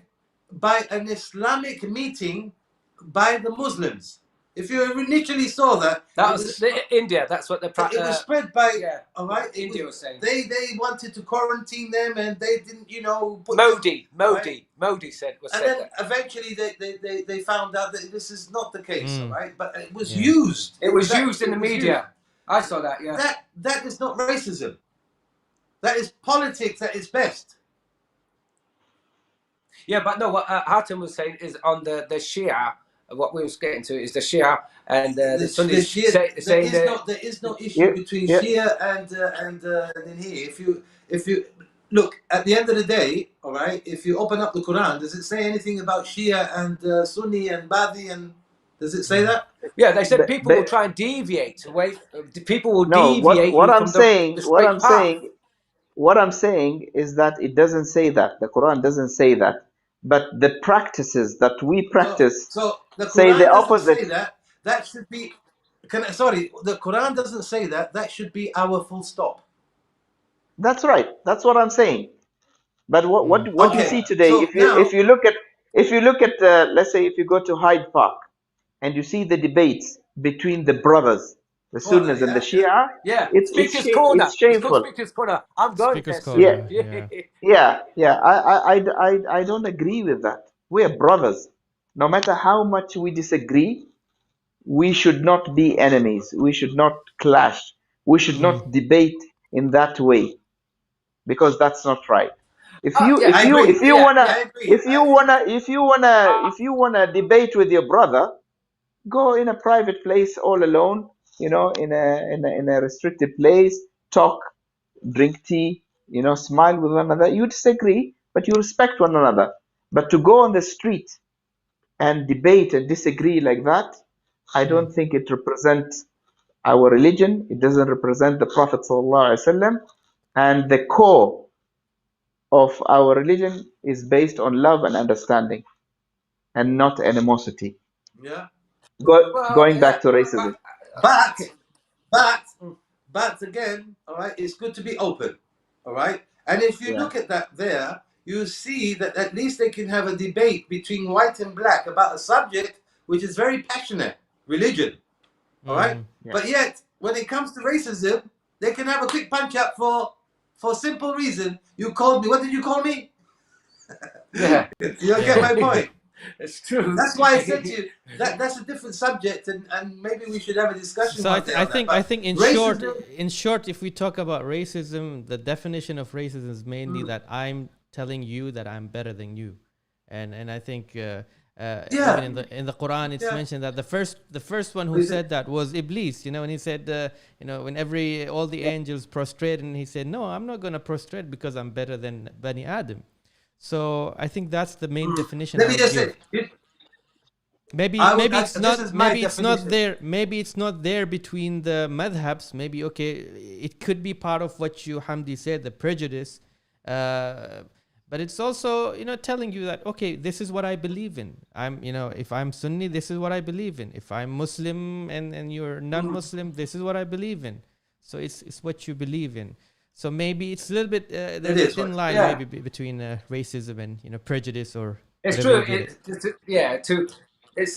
by an Islamic meeting by the Muslims. If you initially saw that, That was India. That's what it was spread by, yeah, all right, India was saying. They wanted to quarantine them and they didn't, you know, put them, right? Modi said And then that. eventually they found out that this is not the case, all right? But it was Yeah. used. It was used in it the was media. used. I saw that. Yeah. That is not racism. That is politics at its best. Yeah, but no, what Hatem was saying is on the Shia. What we was getting to is the Shia and the Sunnis Shia, saying that there is no issue Yeah. between Yeah. Shia and in here. If you look at the end of the day, all right. If you open up the Quran, does it say anything about Shia and Sunni and Badi, and does it say that? yeah, they said But, people will but try and deviate away. People will no, deviate what you I'm from saying, the straight path. what I'm saying is that it doesn't say that. The Quran doesn't say that. But the practices that we practice So the say the Quran doesn't say opposite. that. That should be. Sorry, the Quran doesn't say that. That should be our full stop. That's right. That's what I'm saying. But what you see Okay, today, so now, if you look at let's say if you go to Hyde Park and you see the debates between the brothers, the oh, Sunnis and the yeah, yeah. Shia, Yeah, Speaker's it's Corner. It's called shameful. Speaker's Corner. I'm going Speaker's there soon. Yeah, corner. Yeah. yeah. I don't agree with that. We are brothers. No matter how much we disagree, we should not be enemies. We should not clash. We should Mm. not debate in that way because that's not right. If Oh you yeah, if I you agree. if you yeah. wanna I agree. if you wanna debate with your brother, go in a private place all alone, in a restricted place, talk, drink tea, smile with one another. You disagree, but you respect one another. But to go on the street and debate and disagree like that, I Mm. don't think it represents our religion. It doesn't represent the Prophet ﷺ. And the core of our religion is based on love and understanding and not animosity. Yeah. Well, Going yeah, back to but racism. But, okay. but, but again, all right, it's good to be open, all right? And if you Yeah. look at that there, you see that at least they can have a debate between white and black about a subject which is very passionate, religion, all right? Mm. Yeah. But yet, when it comes to racism, they can have a quick punch up for simple reason. You called me, what did you call me? Yeah, You'll get my point. it's true. That's why I said to you that that's a different subject, and maybe we should have a discussion So one day I on that. think I But think racism, in short, if we talk about racism, the definition of racism is mainly that I'm telling you that I'm better than you, and I think even yeah, in the Quran it's yeah. mentioned that the first one who Is it- said that was Iblis. When he said when all the angels prostrate, and he said, no, I'm not going to prostrate because I'm better than Bani Adam. So I think that's the main definition Let I me would just give. say, it, Maybe I would. maybe it's This not is my maybe it's not definition. there maybe it's not there between the madhabs. Maybe okay, it could be part of what you Hamdi said, the prejudice, but it's also telling you that okay, this is what I believe in. If I'm Sunni, this is what I believe in. If I'm Muslim and you're non-Muslim, this is what I believe in. So it's what you believe in. So maybe it's a little bit there's a It is thin what. line Yeah, maybe between racism and prejudice or it's whatever you true. give it. Yeah, it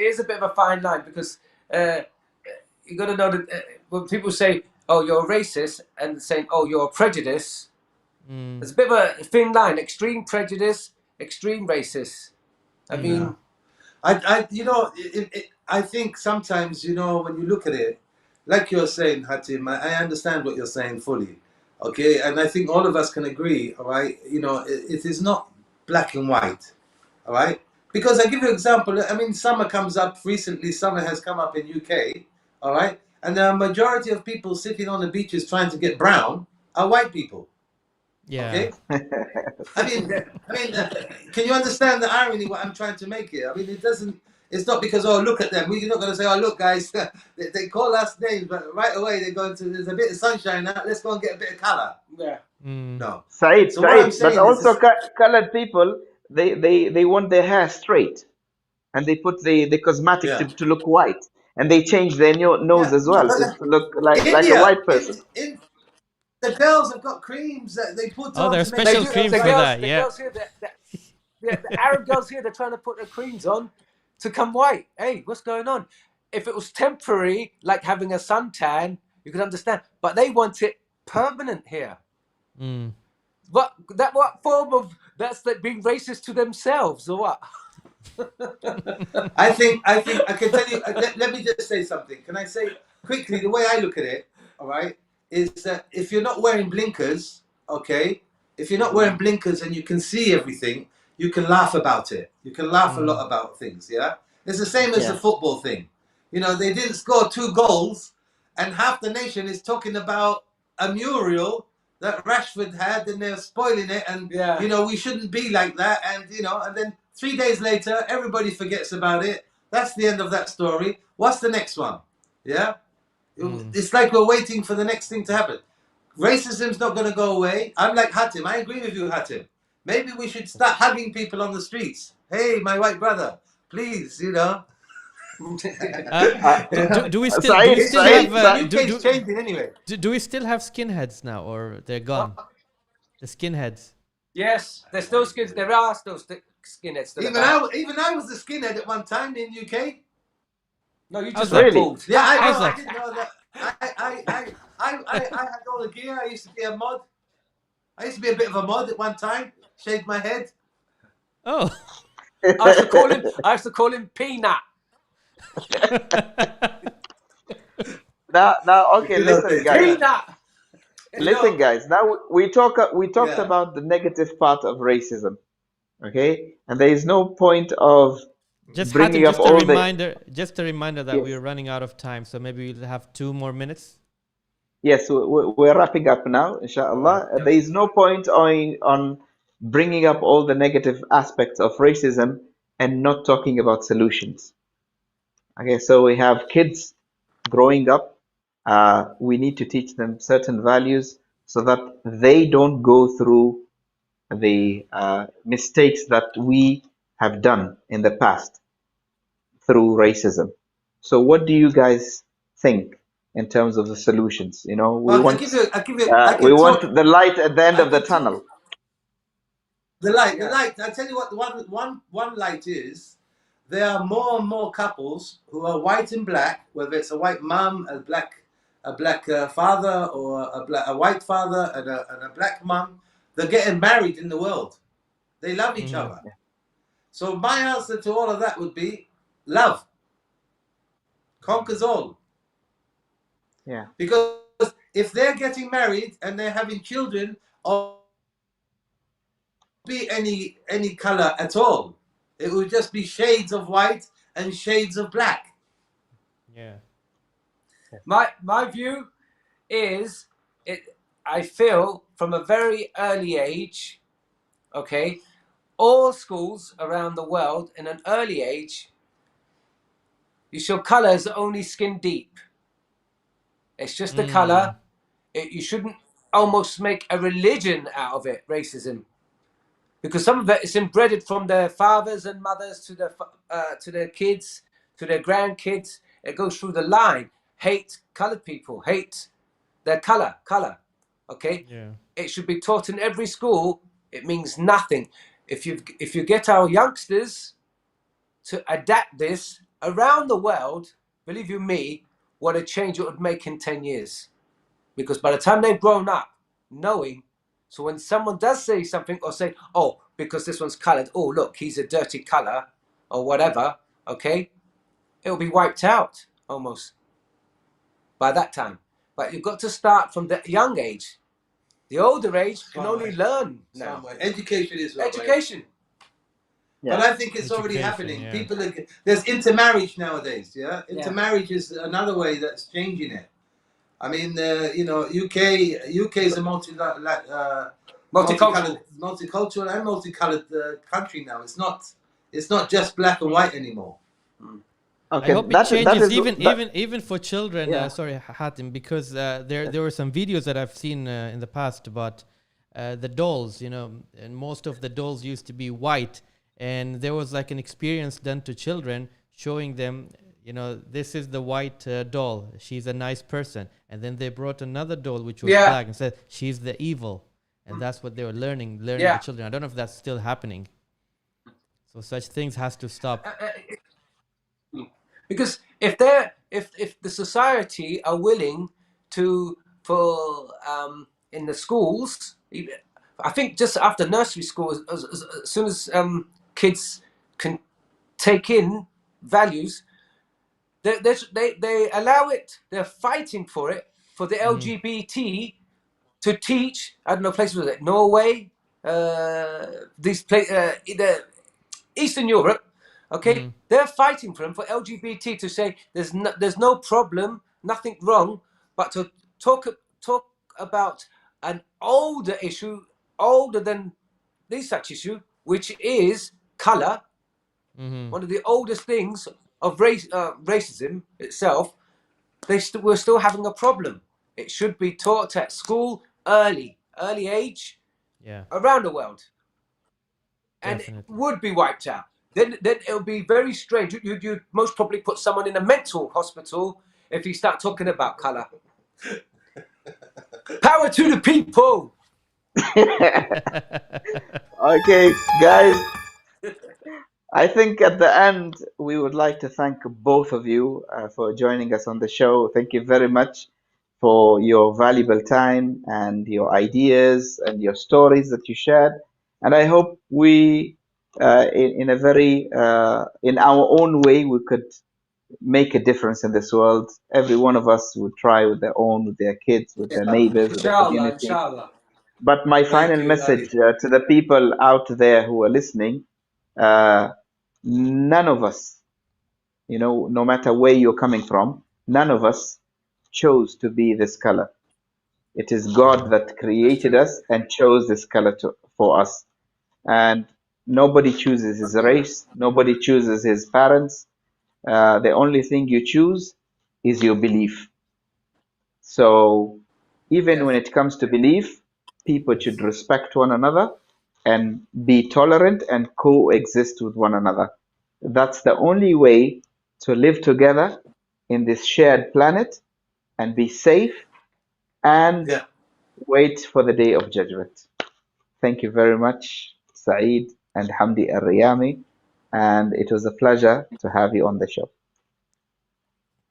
is a bit of a fine line because you got to know that when people say, "Oh, you're a racist," and saying, "Oh, you're a prejudice," Mm, there's a bit of a thin line. Extreme prejudice, extreme racist. I mm, Yeah. mean, I think sometimes, when you look at it, like you're saying, Hatim, I understand what you're saying fully, okay? And I think all of us can agree, all right? It is not black and white, all right? Because I give you an example. I mean, summer comes up recently. Summer has come up in UK, all right? And the majority of people sitting on the beaches trying to get brown are white people, yeah. okay? Can you understand the irony? What I'm trying to make here? I mean, it doesn't. It's not because look at them. We're not going to say look, guys. they call us names, but right away they're going to. There's a bit of sunshine now. Let's go and get a bit of color. yeah. Mm. No. Said, So what I'm but saying also is colored people, they want their hair straight and they put the cosmetic yeah, to look white and they change their nose yeah. as No, well but to look like a India, white person. in the girls have got creams that they put Oh, on there's to make They special do. themselves creams The for white. girls, that. the Yeah. girls here, the Arab girls here, they're trying to put their creams on to come white. Hey, what's going on? If it was temporary, like having a suntan, you could understand. But they want it permanent here. Mm. What form of that's like being racist to themselves or what? I think I can tell you. Let me just say something. Can I say quickly the way I look at it? All right, is that if you're not wearing blinkers, okay, if you're not wearing blinkers and you can see everything, you can laugh about it. You can laugh a Mm. lot about things. Yeah, it's the same as the Yeah, football thing. They didn't score 2 goals, and half the nation is talking about a mural that Rashford had, and they're spoiling it, and Yeah. we shouldn't be like that, and then 3 days later, everybody forgets about it. That's the end of that story. What's the next one? Yeah? Mm. It's like we're waiting for the next thing to happen. Racism's not going to go away. I'm like Hatim. I agree with you, Hatim. Maybe we should start hugging people on the streets. Hey, my white brother, please. Do we still Said, It's have changing. UK's changing anyway. do we still have skinheads now, or they're gone? The skinheads. Yes, there's still skins. There are still skinheads still Even about. even I was a skinhead at one time in UK. No, you How's just that? went Really? bald. Yeah, I How's know. I that? didn't know that. I had all the gear. I used to be a mod. I used to be a bit of a mod at one time. Shaved my head. Oh. I used to call him Peanut. Now, okay, Good old listen, days, guys. yeah. Peanut. Listen, guys. Now we talked Yeah. about the negative part of racism, okay? And there is no point of Just bringing Hatim, up all the. just a reminder that Yes, we are running out of time, so maybe we'll have 2 more minutes. yes, we're wrapping up now, All inshallah. right. There is no point on bringing up all the negative aspects of racism and not talking about solutions. Okay, so we have kids growing up. We need to teach them certain values so that they don't go through the mistakes that we have done in the past through racism. So, what do you guys think in terms of the solutions? You know, Well, I give you. I we can talk. want the light at the end I of the can talk. tunnel. The light. The Yeah. light. I tell you what. One light is. There are more and more couples who are white and black, whether it's a white mum, a black father, or a white father and a black mum. They're getting married in the world. They love each Mhm. other. So my answer to all of that would be love conquers all. Yeah. Because if they're getting married and they're having children, or be any color at all, it would just be shades of white and shades of black. Yeah. My view is I feel from a very early age, okay, all schools around the world in an early age, you show colours only skin deep. It's just the colour. You shouldn't almost make a religion out of it, racism, because some of it is inbred from their fathers and mothers to their kids, to their grandkids. It goes through the line. Hate coloured people, hate their colour. Okay, Yeah. it should be taught in every school. It means nothing. If you get our youngsters to adapt this around the world, believe you me, what a change it would make in 10 years. Because by the time they've grown up, knowing, so when someone does say something or say, oh, because this one's coloured, oh, look, he's a dirty colour or whatever, okay, it'll be wiped out almost by that time. But you've got to start from the young age. The older age can only learn now. Somewhere. Education is right. Education. But Yeah. I think it's already Education, happening. yeah. People there's intermarriage nowadays. Yeah, Yeah. intermarriage is another way that's changing it. I mean, UK is a multicultural and multicolored country now. It's not just black and white anymore. I Okay. hope it That changes is even for children. Yeah. Sorry, Hatim, because there were some videos that I've seen in the past about the dolls. You know, and most of the dolls used to be white, and there was like an experience done to children showing them, you know, this is the white doll. She's a nice person, and then they brought another doll which was black and said she's the evil, and that's what they were learning the children. I don't know if that's still happening. So such things has to stop. Because if the society are willing to, for in the schools, I think just after nursery school, as soon as kids can take in values, they allow it. They're fighting for it, for the LGBT to teach. I don't know places like Norway, these either Eastern Europe. Okay, they're fighting for them, for LGBT to say there's no problem, nothing wrong, but to talk about an older issue, older than this such issue, which is color, one of the oldest things of racism itself. We're still having a problem. It should be taught at school early age, Yeah. around the world, and it Definitely. would be wiped out. Then it'll be very strange. You'd most probably put someone in a mental hospital if you start talking about color. Power to the people. Okay, guys, I think at the end we would like to thank both of you for joining us on the show. Thank you very much for your valuable time and your ideas and your stories that you shared. And I hope we, in a very, in our own way, we could make a difference in this world. Every one of us would try with their own, with their kids, with their Yeah. neighbors, with their Inshallah, community. inshallah. But my Thank final you, Ali. message to the people out there who are listening, uh, none of us, no matter where you're coming from, none of us chose to be this color. It is God that That's created true. us and chose this color for us. And nobody chooses his race, nobody chooses his parents. The only thing you choose is your belief. So even Yes. when it comes to belief, people should Yes. respect one another and be tolerant and coexist with one another. That's the only way to live together in this shared planet and be safe and Yeah. wait for the day of judgment. Thank you very much, Saeed and Hamdi Al Riyami. And it was a pleasure to have you on the show.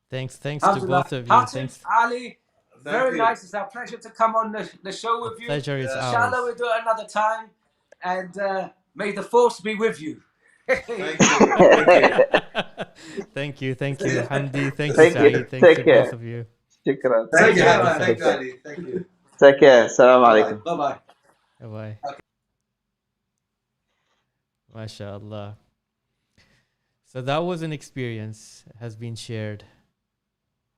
Thanks to Alhamdulillah. both of you. Hatim, Thanks. Ali, Thank very you. nice. It's our pleasure to come on the show The with you. pleasure is Yeah. Inshallah, ours. we'll do it another time. And may the force be with you. Thank you. Thank you. Thank you, Hamdi. Thank you, Thank you. Saeed. Thanks to Take both care. of you. Shukran. Thank Take you, Thank you. care, Hamdi. man. Thank Take you, care. Ali. Thank you. Take care. Salam Bye bye. alaikum. Bye bye. Bye bye. MashaAllah. So that was an experience has been shared.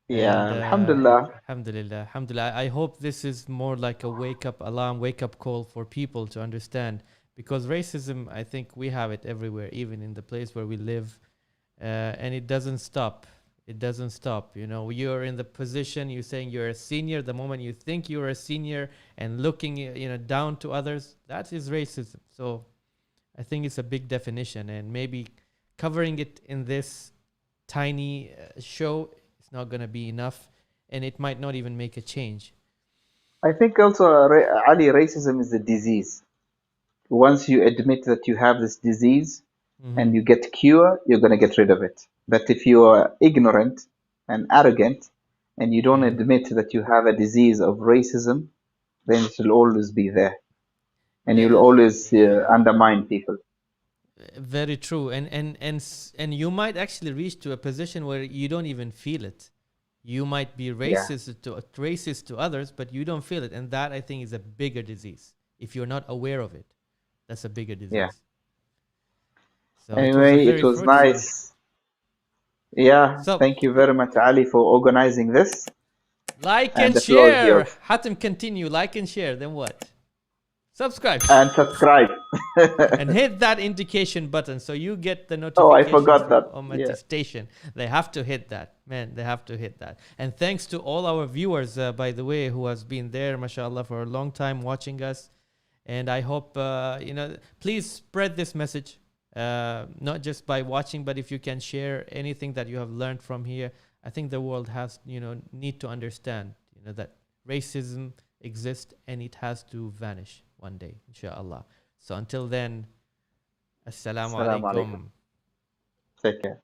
And Yeah, Alhamdulillah. alhamdulillah, alhamdulillah. I hope this is more like a wake up alarm, wake up call for people to understand, because racism, I think we have it everywhere, even in the place where we live, and it doesn't stop. It doesn't stop. You're in the position, you're saying you're a senior. The moment you think you're a senior and looking, down to others, that is racism. So I think it's a big definition, and maybe covering it in this tiny show is not going to be enough, and it might not even make a change. I think also, Ali, racism is a disease. Once you admit that you have this disease Mm-hmm. and you get cure, you're going to get rid of it. But if you are ignorant and arrogant and you don't Yeah. admit that you have a disease of racism, then it will always be there. And you'll And always undermine people. very true. And you might actually reach to a position where you don't even feel it. You might be Yeah. racist to others, but you don't feel it, and that I think is a bigger disease. If you're not aware of it, that's a bigger Yeah. disease. So it was a Anyway, it very was fruitful. nice. Yeah. So Thank you very much, Ali, for organizing this. like And and the floor is share. yours. Hatim, continue. Like and share. Then what? Subscribe. And subscribe. And hit that indication button so you get the Oh, I notifications forgot from that. UMMATI Yeah. station. They have to hit that, man. They have to hit that. And thanks to all our viewers, by the way, who has been there, mashallah, for a long time watching us. And I hope please spread this message, not just by watching, but if you can share anything that you have learned from here. I think the world has need to understand that racism exists and it has to vanish one day, inshallah. So until then, assalamu Assalamu alaikum. alaikum. Take care.